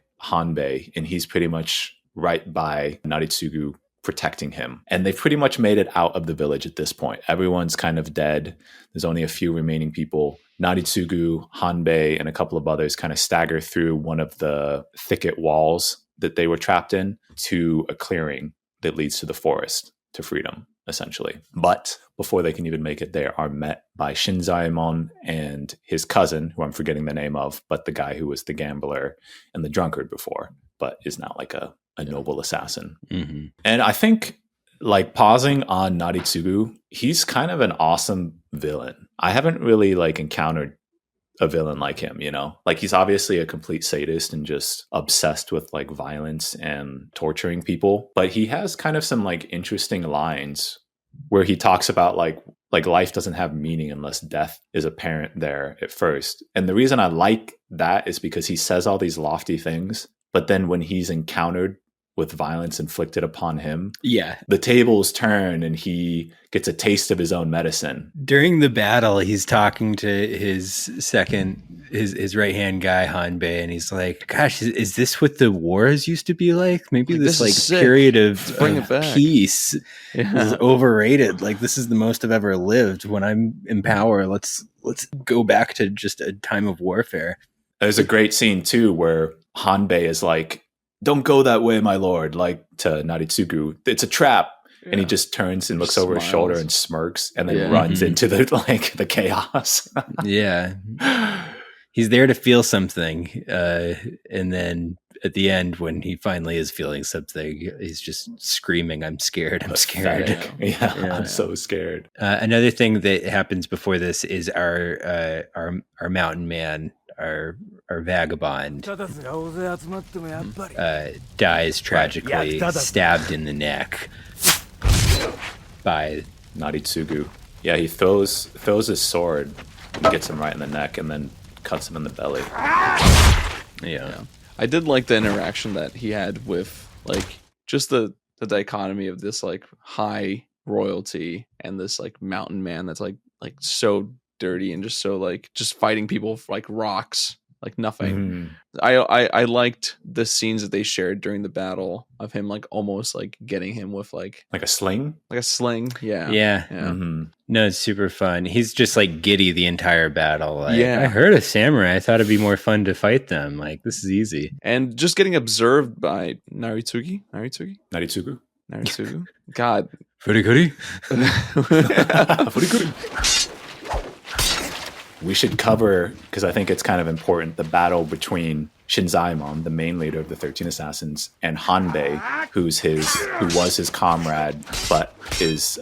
And he's pretty much right by Naritsugu, protecting him. And they've pretty much made it out of the village at this point. Everyone's kind of dead. There's only a few remaining people. Naritsugu, Hanbei, and a couple of others kind of stagger through one of the thicket walls that they were trapped in to a clearing that leads to the forest, to freedom, essentially. But before they can even make it, they are met by Shinzaemon and his cousin, who I'm forgetting the name of, but the guy who was the gambler and the drunkard before, but is now like a noble assassin. Mm-hmm. And I think, like, pausing on Naritsugu, he's kind of an awesome villain. I haven't really like encountered a villain like him, you know? Like, he's obviously a complete sadist and just obsessed with like violence and torturing people, but he has kind of some like interesting lines where he talks about like life doesn't have meaning unless death is apparent there at first. And the reason I like that is because he says all these lofty things, but then when he's encountered with violence inflicted upon him, the tables turn and he gets a taste of his own medicine. During the battle, he's talking to his right hand guy, Hanbei, and he's like, gosh, is this what the wars used to be like? Maybe this like period of peace is overrated. Like, this is the most I've ever lived. When I'm in power, let's go back to just a time of warfare. There's a great scene too where Hanbei is like, "Don't go that way, my lord," like to Naritsugu. "It's a trap." Yeah. And he just turns and looks over his shoulder and smirks and then runs into the chaos. Yeah. He's there to feel something. And then at the end, when he finally is feeling something, he's just screaming, I'm scared. I'm scared. Yeah, I'm so scared. Another thing that happens before this is our mountain man, our vagabond, dies tragically, stabbed in the neck by Naritsugu. Yeah, he throws his sword and gets him right in the neck and then cuts him in the belly. Yeah. I did like the interaction that he had with like just the dichotomy of this like high royalty and this like mountain man that's like so dirty and just so like just fighting people for, like rocks, like nothing. I liked the scenes that they shared during the battle of him like almost like getting him with like a sling. Yeah. No, it's super fun. He's just like giddy the entire battle. Like, I heard a samurai. I thought it'd be more fun to fight them. Like, this is easy. And just getting observed by Naritsugu. God. Furikuri. We should cover, because I think it's kind of important, the battle between Shinzaemon, the main leader of the 13 Assassins, and Hanbei, who was his comrade, but is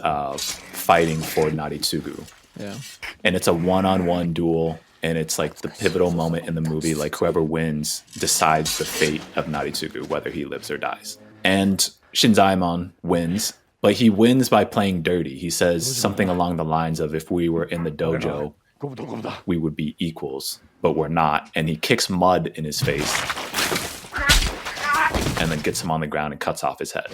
fighting for Naritsugu. Yeah. And it's a one-on-one duel, and it's like the pivotal moment in the movie. Like, whoever wins decides the fate of Naritsugu, whether he lives or dies. And Shinzaemon wins, but he wins by playing dirty. He says something along the lines of, if we were in the dojo, we would be equals, but we're not. And he kicks mud in his face and then gets him on the ground and cuts off his head.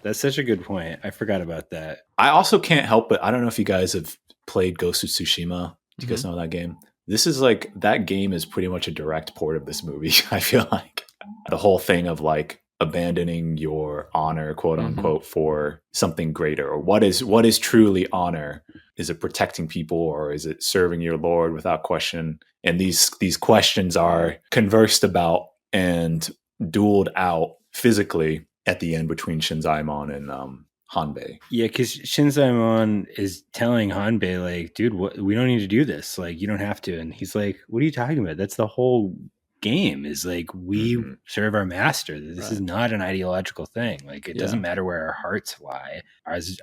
That's such a good point. I forgot about that. I also can't help but, I don't know if you guys have played Ghost of Tsushima. Do you guys know that game? This is like, that game is pretty much a direct port of this movie. I feel like the whole thing of like abandoning your honor, quote unquote, for something greater, or what is truly honor. Is it protecting people, or is it serving your lord without question? And these questions are conversed about and dueled out physically at the end between Shinzaemon and Hanbei. Yeah, because Shinzaemon is telling Hanbei, like, dude, we don't need to do this. Like, you don't have to. And he's like, what are you talking about? That's the whole game, is like, we serve our master. This is not an ideological thing. Like, it doesn't matter where our hearts lie.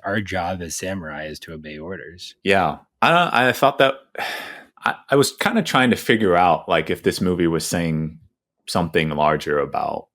Our job as samurai is to obey orders. Yeah. I thought that I was kind of trying to figure out like if this movie was saying something larger about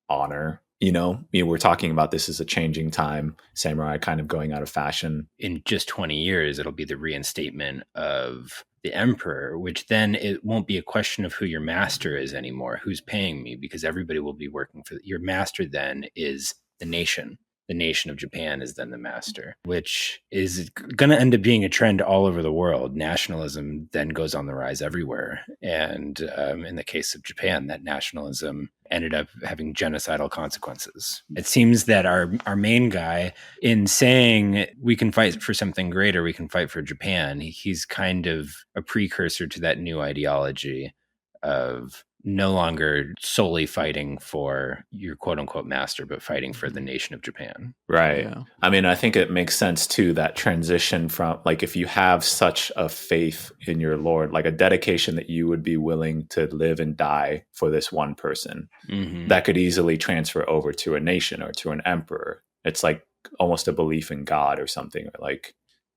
honor. You know, we're talking about this as a changing time, samurai kind of going out of fashion. In just 20 years, it'll be the reinstatement of the emperor, which then it won't be a question of who your master is anymore, who's paying me, because everybody will be working for your master. Then is the nation. The nation of Japan is then the master, which is going to end up being a trend all over the world. Nationalism then goes on the rise everywhere. And in the case of Japan, that nationalism ended up having genocidal consequences. It seems that our main guy, in saying we can fight for something greater, we can fight for Japan, he's kind of a precursor to that new ideology of no longer solely fighting for your quote unquote master, but fighting for the nation of Japan. Right. Yeah. I mean, I think it makes sense too, that transition from, like, if you have such a faith in your Lord, like a dedication that you would be willing to live and die for this one person, that could easily transfer over to a nation or to an emperor. It's like almost a belief in God or something, or like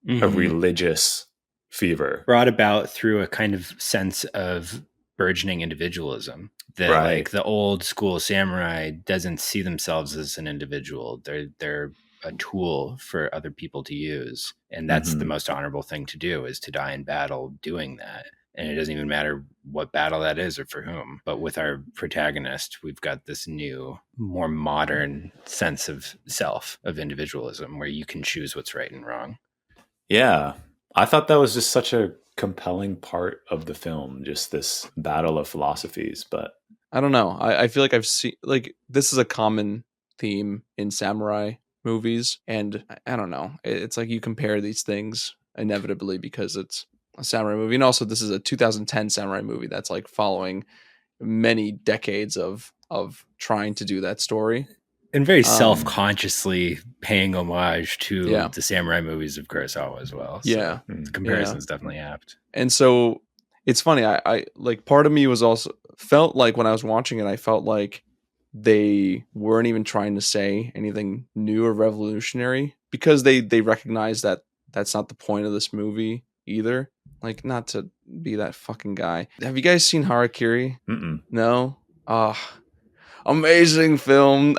a religious fever. Brought about through a kind of sense of burgeoning individualism, that like the old school samurai doesn't see themselves as an individual. They're a tool for other people to use, and that's the most honorable thing to do, is to die in battle doing that. And it doesn't even matter what battle that is or for whom. But with our protagonist, we've got this new, more modern sense of self, of individualism, where you can choose what's right and wrong. Yeah, I thought that was just such a compelling part of the film, just this battle of philosophies. But I don't know. I feel like I've seen, like, this is a common theme in samurai movies, and I don't know. It's like you compare these things inevitably because it's a samurai movie, and also this is a 2010 samurai movie that's like following many decades of trying to do that story. And very self-consciously paying homage to the samurai movies of Kurosawa as well. So the comparison is definitely apt. And so it's funny. I like, part of me was also felt like when I was watching it, I felt like they weren't even trying to say anything new or revolutionary, because they recognize that that's not the point of this movie either. Like, not to be that fucking guy. Have you guys seen Harakiri? No? Amazing film. We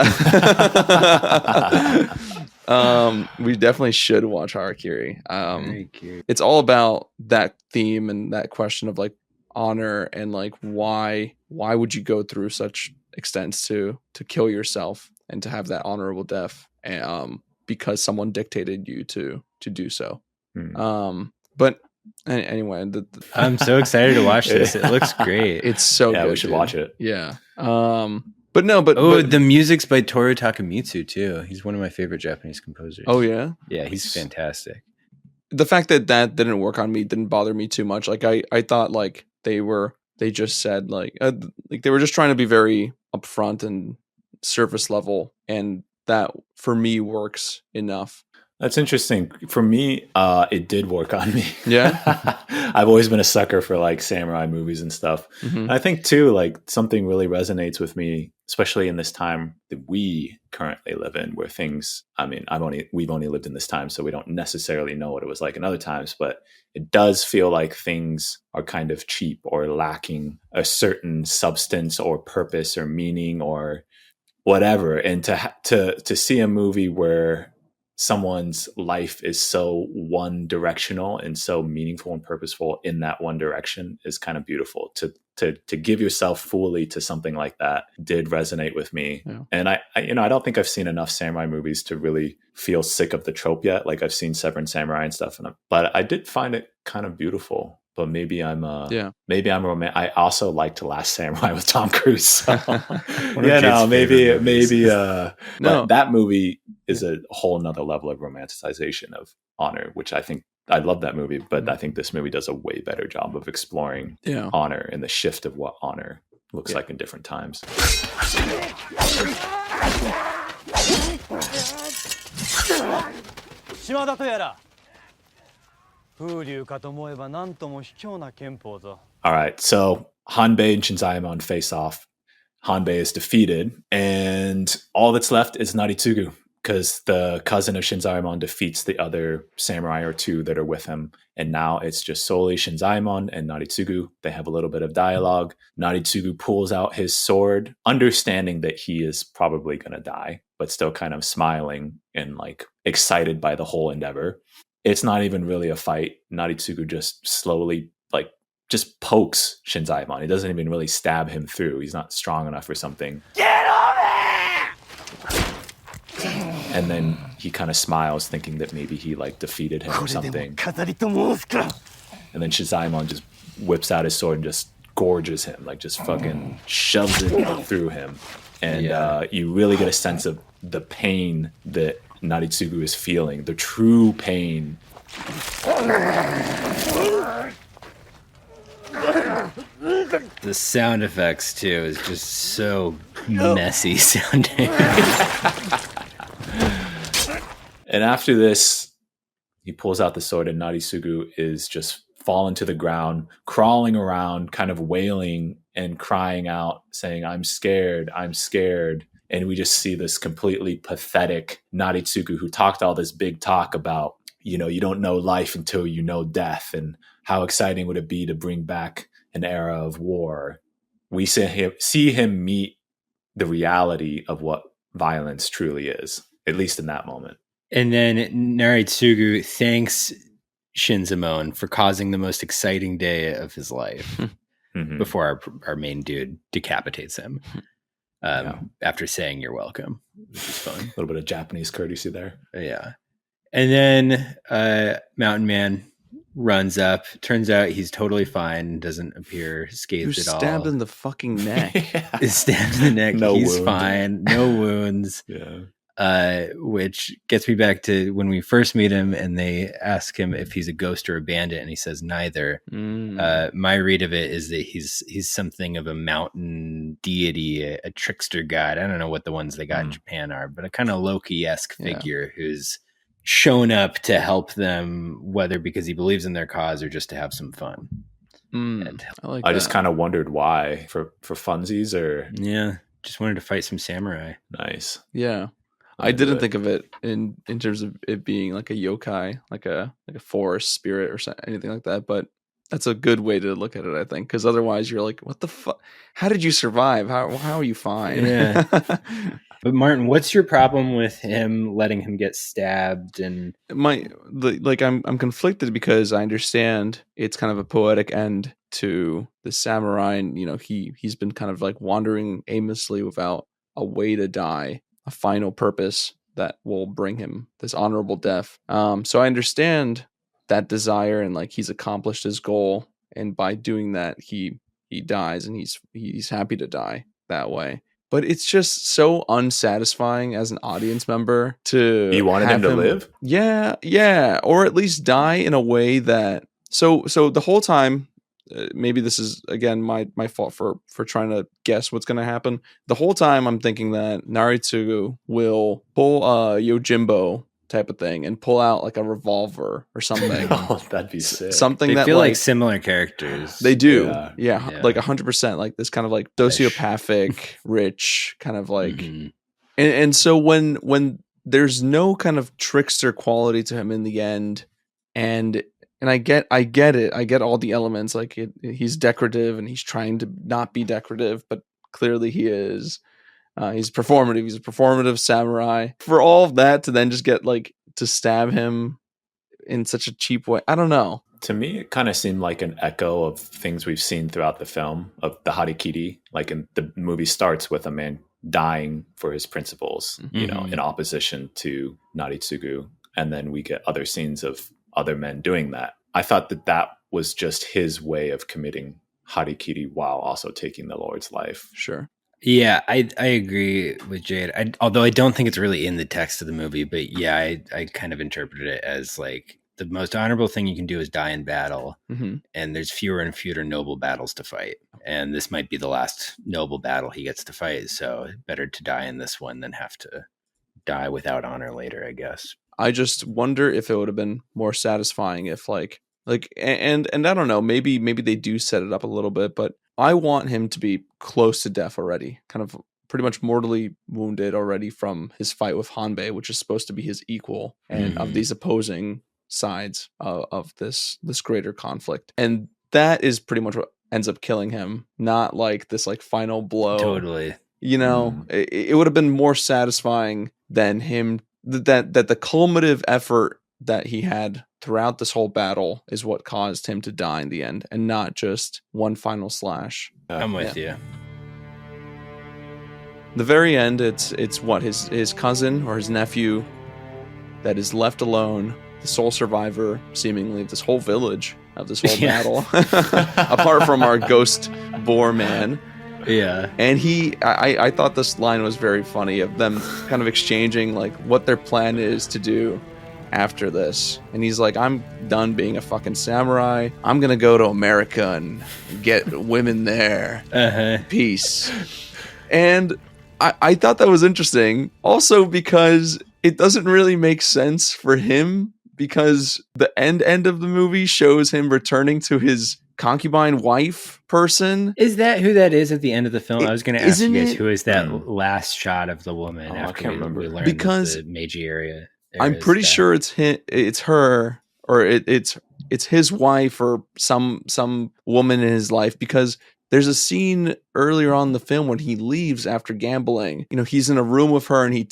definitely should watch Harakiri. It's all about that theme and that question of like honor, and like why would you go through such extents to kill yourself and to have that honorable death, and because someone dictated you to do so. But anyway, I'm so excited to watch this. It looks great. It's so good. We should watch it. Yeah. But the music's by Toru Takemitsu too. He's one of my favorite Japanese composers. Oh yeah? Yeah, he's fantastic. The fact that didn't work on me didn't bother me too much. Like I thought like they just said like they were just trying to be very upfront and surface level, and that for me works enough. That's interesting. For me, it did work on me. Yeah. I've always been a sucker for like samurai movies and stuff. And I think too, like, something really resonates with me, especially in this time that we currently live in, where things, I mean, we've only lived in this time, so we don't necessarily know what it was like in other times, but it does feel like things are kind of cheap or lacking a certain substance or purpose or meaning or whatever. And to see a movie where someone's life is so one directional and so meaningful and purposeful in that one direction is kind of beautiful. To give yourself fully to something like that did resonate with me. Yeah. And I don't think I've seen enough samurai movies to really feel sick of the trope yet. Like, I've seen Severin Samurai and stuff, but I did find it kind of beautiful. But maybe I'm romantic. I also liked The Last Samurai with Tom Cruise. So. But that movie is a whole nother level of romanticization of honor, which I think, I love that movie, but I think this movie does a way better job of exploring honor and the shift of what honor looks like in different times. All right, so Hanbei and Shinzaemon face off. Hanbei is defeated, and all that's left is Naritsugu, because the cousin of Shinzaemon defeats the other samurai or two that are with him. And now it's just solely Shinzaemon and Naritsugu. They have a little bit of dialogue. Naritsugu pulls out his sword, understanding that he is probably going to die, but still kind of smiling and like excited by the whole endeavor. It's not even really a fight. Naritsugu just slowly just pokes Shinzaemon. He doesn't even really stab him through. He's not strong enough or something. Get over And then he kind of smiles, thinking that maybe he like defeated him or something. And then Shizaemon just whips out his sword and just gorges him, like just fucking shoves it through him. And you really get a sense of the pain that Naritsugu is feeling, the true pain. The sound effects too is just so messy sounding. And after this, he pulls out the sword, and Naritsugu is just fallen to the ground, crawling around, kind of wailing and crying out, saying, I'm scared, I'm scared. And we just see this completely pathetic Naritsugu who talked all this big talk about, you know, you don't know life until you know death, and how exciting would it be to bring back an era of war. We see him meet the reality of what violence truly is, at least in that moment. And then Naritsugu thanks Shinzamon for causing the most exciting day of his life before our main dude decapitates him after saying you're welcome, which is fun. A little bit of Japanese courtesy there. Yeah. And then Mountain Man runs up. Turns out he's totally fine. Doesn't appear scathed at all. Stabbed in the fucking neck. Is stabbed in the neck. No He's wound. fine. No wounds. Yeah. Which gets me back to when we first meet him and they ask him if he's a ghost or a bandit, and he says neither. My read of it is that he's something of a mountain deity, a trickster god. I don't know what the ones they got in Japan are, but a kind of Loki-esque figure who's shown up to help them, whether because he believes in their cause or just to have some fun. I just kind of wondered why, for funsies, or just wanted to fight some samurai. Nice. Yeah. I didn't think of it in terms of it being like a yokai, like a forest spirit or anything like that. But that's a good way to look at it, I think, because otherwise you're like, what the fuck? How did you survive? How are you fine? Yeah. But Martin, what's your problem with him letting him get stabbed? And I'm conflicted because I understand it's kind of a poetic end to the samurai, and you know he's been kind of like wandering aimlessly without a way to die, a final purpose that will bring him this honorable death. So I understand that desire, and like he's accomplished his goal, and by doing that he dies, and he's happy to die that way. But it's just so unsatisfying as an audience member to. You wanted him to live? Yeah, or at least die in a way that. So the whole time. Maybe this is again my fault for trying to guess what's going to happen. The whole time I'm thinking that Naritsugu will pull a Yojimbo type of thing and pull out like a revolver or something. Oh, that'd be sick. Something they that feel like similar characters. They do. Yeah. Like 100%. Like this kind of like sociopathic, rich kind of like. And so when there's no kind of trickster quality to him in the end, and I get it. I get all the elements. Like he's decorative and he's trying to not be decorative, but clearly he is. He's performative. He's a performative samurai. For all of that to then just get like to stab him in such a cheap way. I don't know. To me, it kind of seemed like an echo of things we've seen throughout the film of the harikiri. Like the movie starts with a man dying for his principles, you know, in opposition to Naritsugu. And then we get other scenes of other men doing that. I thought that was just his way of committing harikiri while also taking the Lord's life. Sure. Yeah, I agree with Jade. Although I don't think it's really in the text of the movie, but yeah, I kind of interpreted it as like the most honorable thing you can do is die in battle, and there's fewer and fewer noble battles to fight. And this might be the last noble battle he gets to fight, so better to die in this one than have to die without honor later, I guess. I just wonder if it would have been more satisfying if and I don't know, maybe they do set it up a little bit, but I want him to be close to death already, kind of pretty much mortally wounded already from his fight with Hanbei, which is supposed to be his equal and of these opposing sides of this greater conflict. And that is pretty much what ends up killing him, not like this like final blow. Totally. You know, it would have been more satisfying than him that the culminative effort that he had throughout this whole battle is what caused him to die in the end, and not just one final slash. I'm with you. The very end, it's what his cousin or his nephew that is left alone, the sole survivor, seemingly, of this whole village, of this whole battle, apart from our ghost boar man. Yeah. And I thought this line was very funny, of them kind of exchanging like what their plan is to do after this. And he's like, I'm done being a fucking samurai. I'm gonna go to America and get women there. Peace. And I thought that was interesting. Also because it doesn't really make sense for him, because the end of the movie shows him returning to his concubine wife person. Is that who that is at the end of the film? I was going to ask you guys, who is that last shot of the woman I after can't remember. we learned Because that the Meiji area? I'm pretty sure it's her, or it's his wife, or some woman in his life, because there's a scene earlier on in the film when he leaves after gambling. You know, he's in a room with her and he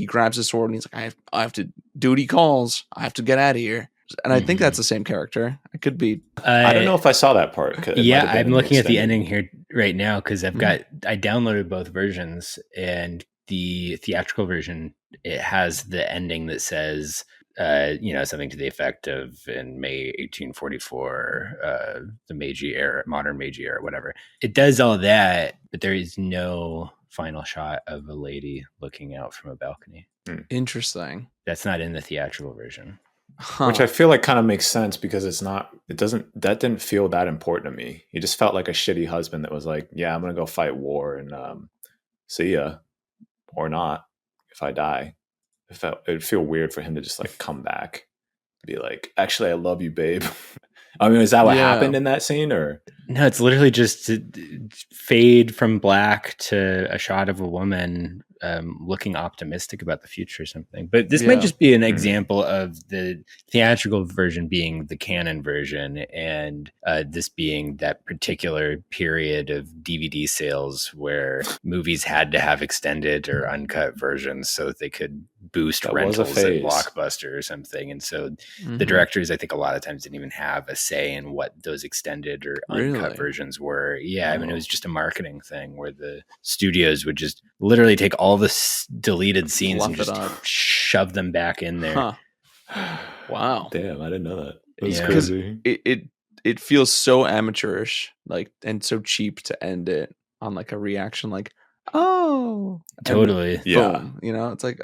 grabs his sword and he's like, I have to, duty calls. I have to get out of here. And I think that's the same character. It could be. I don't know if I saw that part. Yeah, I'm looking at the ending here right now because I downloaded both versions, and the theatrical version, it has the ending that says, something to the effect of, in May 1844, the Meiji era, modern Meiji era, whatever. It does all that, but there is no final shot of a lady looking out from a balcony. Interesting. That's not in the theatrical version. Which I feel like kind of makes sense, because that didn't feel that important to me. He just felt like a shitty husband that was like, yeah, I'm going to go fight war and see ya, or not if I die. It'd feel weird for him to just like come back, be like, actually, I love you, babe. I mean, is that what happened in that scene, or? No, it's literally just fade from black to a shot of a woman looking optimistic about the future or something. But this might just be an example of the theatrical version being the canon version, and this being that particular period of DVD sales where movies had to have extended or uncut versions so that they could boost rentals at Blockbuster or something. And so the directors, I think, a lot of times didn't even have a say in what those extended or uncut versions were. Yeah, I mean, it was just a marketing thing where the studios would just literally take all the deleted scenes and just shove them back in there. Wow. Damn, I didn't know that. That's crazy. It feels so amateurish, like, and so cheap to end it on like a reaction, like, oh, totally. Boom, it's like,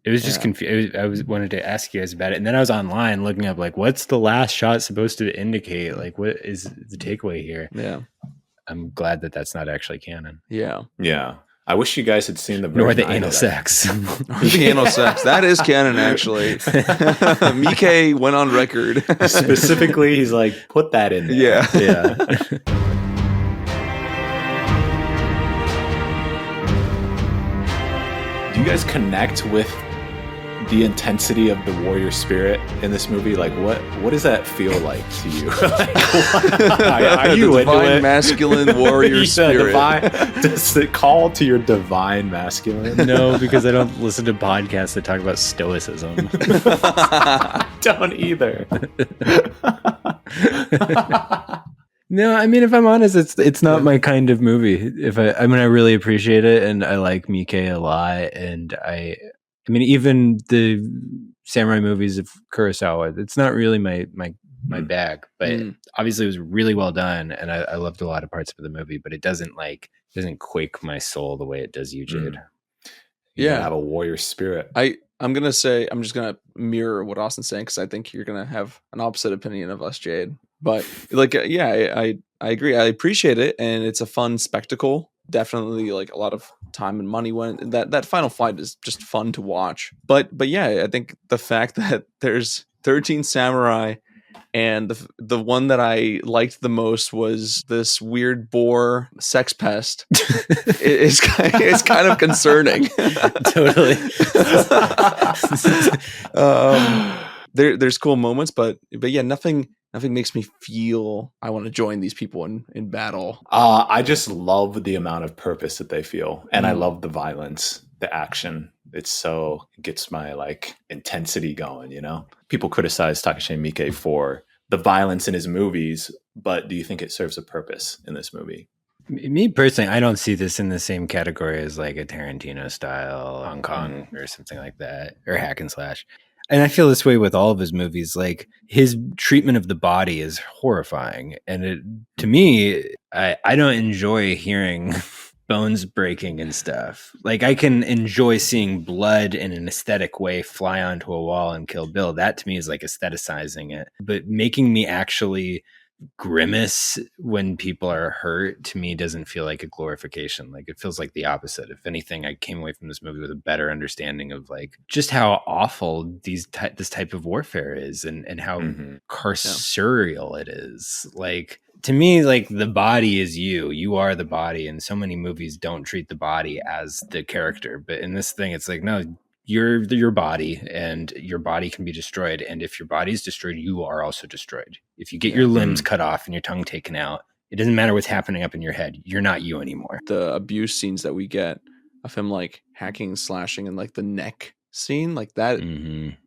it was just confused. I wanted to ask you guys about it, and then I was online looking up like, what's the last shot supposed to indicate? Like, what is the takeaway here? Yeah, I'm glad that that's not actually canon. Yeah. I wish you guys had seen the version. Nor the anal sex. The anal sex. That is canon, actually. Miike went on record. Specifically, he's like, put that in there. Yeah. Do you guys connect with the intensity of the warrior spirit in this movie? Like, what does that feel like to you? Are you the into divine it? Masculine warrior spirit. Does it call to your divine masculine? No, because I don't listen to podcasts that talk about stoicism. Don't either. No, I mean, if I'm honest, it's not my kind of movie. I really appreciate it, and I like Miike a lot, and I mean, even the samurai movies of Kurosawa, it's not really my bag, but obviously it was really well done, and I loved a lot of parts of the movie, but it doesn't quake my soul the way it does you, Jade. You have a warrior spirit. I'm just gonna mirror what Austin's saying, because I think you're gonna have an opposite opinion of us, Jade. But I agree. I appreciate it, and it's a fun spectacle. Definitely, like, a lot of time and money went. That final fight is just fun to watch. But yeah, I think the fact that there's 13 samurai, and the one that I liked the most was this weird boar sex pest. It's kind of concerning. Totally. There's cool moments, but yeah, nothing makes me feel I want to join these people in battle. I just love the amount of purpose that they feel, and I love the violence, the action. It gets my like intensity going. People criticize Takashi Miike for the violence in his movies, but do you think it serves a purpose in this movie? Me personally, I don't see this in the same category as like a Tarantino style Hong Kong or something like that, or hack and slash. And I feel this way with all of his movies. Like his treatment of the body is horrifying, and to me, I don't enjoy hearing bones breaking and stuff. Like I can enjoy seeing blood in an aesthetic way fly onto a wall and kill Bill. That to me is like aestheticizing it, but making me actually grimace when people are hurt to me doesn't feel like a glorification. Like it feels like the opposite. If anything, I came away from this movie with a better understanding of like just how awful this type of warfare is, and how carceral it is. Like to me, like the body is you are the body, and so many movies don't treat the body as the character, but in this thing it's like, no, you're your body, and your body can be destroyed. And if your body is destroyed, you are also destroyed. If you get your limbs cut off and your tongue taken out, it doesn't matter what's happening up in your head. You're not you anymore. The abuse scenes that we get of him like hacking, slashing, and like the neck scene, like that,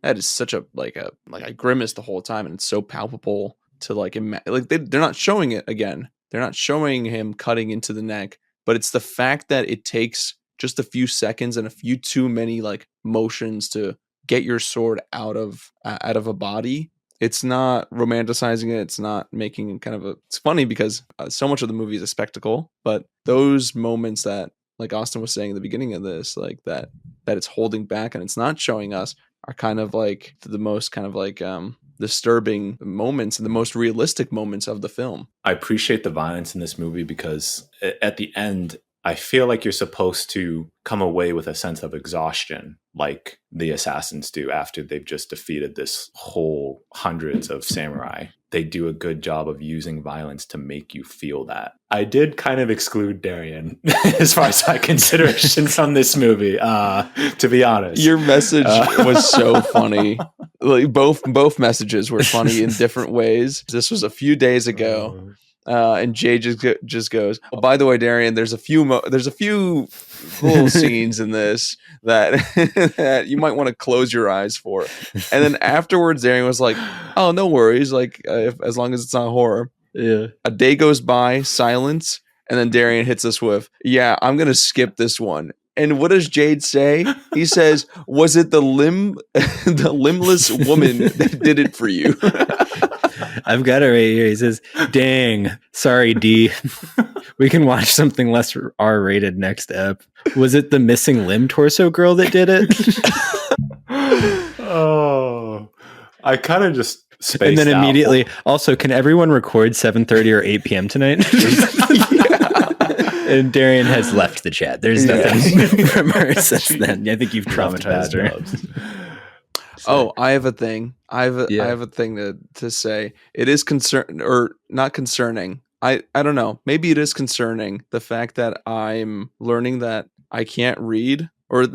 that is such a like I grimace the whole time, and it's so palpable to like they're not showing it again. They're not showing him cutting into the neck, but it's the fact that it takes just a few seconds and a few too many like motions to get your sword out of a body. It's not romanticizing it. It's not making kind of it's funny because so much of the movie is a spectacle, but those moments that, like Austin was saying at the beginning of this, like that it's holding back and it's not showing us, are kind of like the most kind of like disturbing moments and the most realistic moments of the film. I appreciate the violence in this movie because at the end, I feel like you're supposed to come away with a sense of exhaustion, like the assassins do after they've just defeated this whole hundreds of samurai. They do a good job of using violence to make you feel that. I did kind of exclude Darian as far as my consideration from this movie, to be honest. Your message was so funny. Like both messages were funny in different ways. This was a few days ago. And Jay just goes, oh, by the way, Darian, there's a few little scenes in this that that you might want to close your eyes for. And then afterwards, Darian was like, oh, no worries. Like, as long as it's not horror. Yeah. A day goes by, silence. And then Darian hits us with, yeah, I'm going to skip this one. And what does Jade say? He says, was it the limbless woman that did it for you? I've got it right here. He says, dang, sorry, D. We can watch something less R-rated next ep. Was it the missing limb torso girl that did it? Oh, I kind of just spaced and then out. immediately, also, can everyone record 7:30 or 8 p.m. tonight? And Darian has left the chat. There's nothing from her since then. I think you've traumatized her. Oh, I have a thing. I have a thing to say. It is or not concerning. I don't know. Maybe it is concerning, the fact that I'm learning that I can't read, or I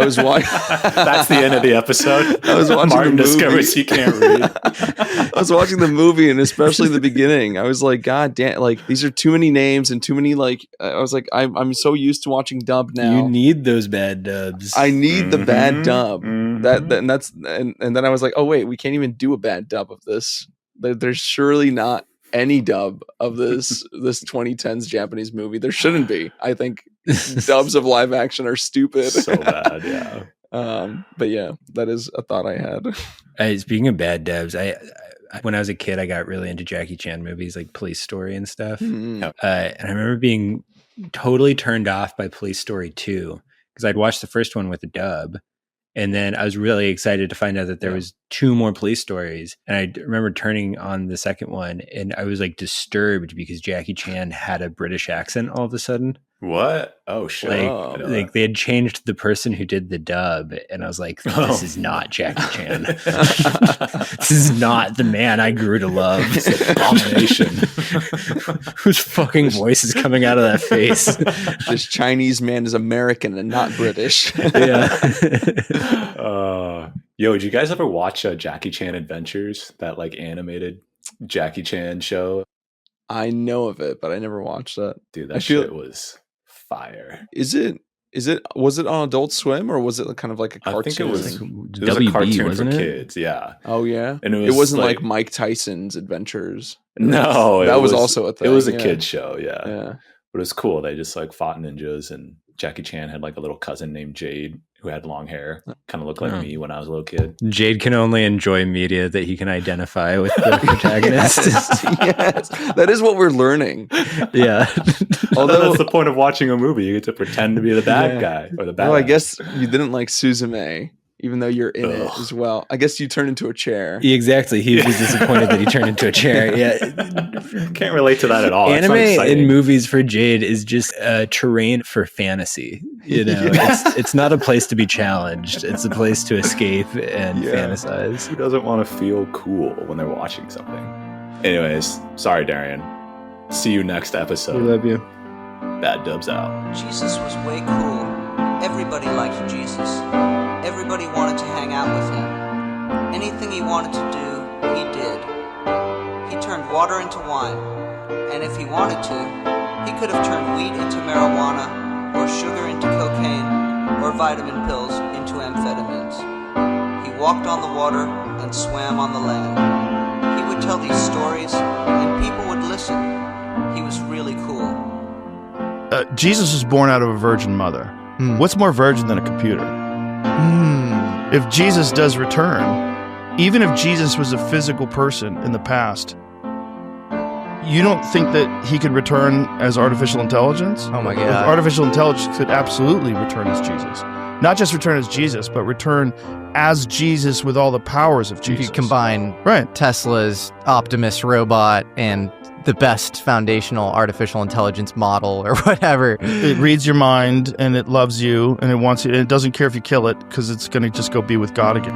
was watching. That's the end of the episode. I was watching Martin the movie. discovers he can't read. I was watching the movie, and especially the beginning, I was like, God damn! Like, these are too many names and too many like. I was like, I'm so used to watching dub now. You need those bad dubs. I need the bad dub. And then I was like, oh wait, we can't even do a bad dub of this. There's surely not any dub of this 2010s Japanese movie. There shouldn't be. I think dubs of live action are stupid. So bad, yeah. But yeah, that is a thought I had. Speaking of bad dubs, I when I was a kid, I got really into Jackie Chan movies like Police Story and stuff. Mm-hmm. And I remember being totally turned off by Police Story 2 because I'd watched the first one with a dub. And then I was really excited to find out that there was 2 more Police Stories. And I remember turning on the second one and I was like disturbed because Jackie Chan had a British accent all of a sudden. What? Oh, shit. Like they had changed the person who did the dub. And I was like, this is not Jackie Chan. This is not the man I grew to love. It's an abomination. Whose fucking voice is coming out of that face? This Chinese man is American and not British. Yeah. Yo, did you guys ever watch Jackie Chan Adventures, that like animated Jackie Chan show? I know of it, but I never watched that. Dude, that shit was fire. Is it Was it on Adult Swim or was it kind of like a cartoon? I think it was a WB, cartoon wasn't for it? kids. Yeah. Oh yeah, And it wasn't like Mike Tyson's Adventures. No, that was also a thing. It was a kid show. Yeah. Yeah. But it was cool. They just like fought ninjas, and Jackie Chan had like a little cousin named Jade who had long hair, kind of looked like me when I was a little kid. Jade can only enjoy media that he can identify with the protagonist. Yes, that is what we're learning. Yeah. Although that's the point of watching a movie. You get to pretend to be the bad guy or the bad. Well, I guess you didn't like Suzume, even though you're in it as well. I guess you turned into a chair. Exactly. He was disappointed that he turned into a chair. Yeah. Can't relate to that at all. Anime in movies for Jade is just a terrain for fantasy. You know, it's not a place to be challenged. It's a place to escape and fantasize. Who doesn't want to feel cool when they're watching something? Anyways, sorry, Darian. See you next episode. We love you. Bad Dubs out. Jesus was way cool. Everybody liked Jesus. Everybody wanted to hang out with him. Anything he wanted to do, he did. He turned water into wine, and if he wanted to, he could have turned wheat into marijuana, or sugar into cocaine, or vitamin pills into amphetamines. He walked on the water and swam on the land. He would tell these stories, and people would listen. He was really cool. Jesus was born out of a virgin mother. What's more virgin than a computer? If Jesus does return, even if Jesus was a physical person in the past, you don't think that he could return as artificial intelligence? Oh my God. Artificial intelligence could absolutely return as Jesus. Not just return as Jesus, but return as Jesus with all the powers of Jesus. You could combine Tesla's Optimus robot and the best foundational artificial intelligence model or whatever. It reads your mind and it loves you and it wants you. And it doesn't care if you kill it because it's going to just go be with God again.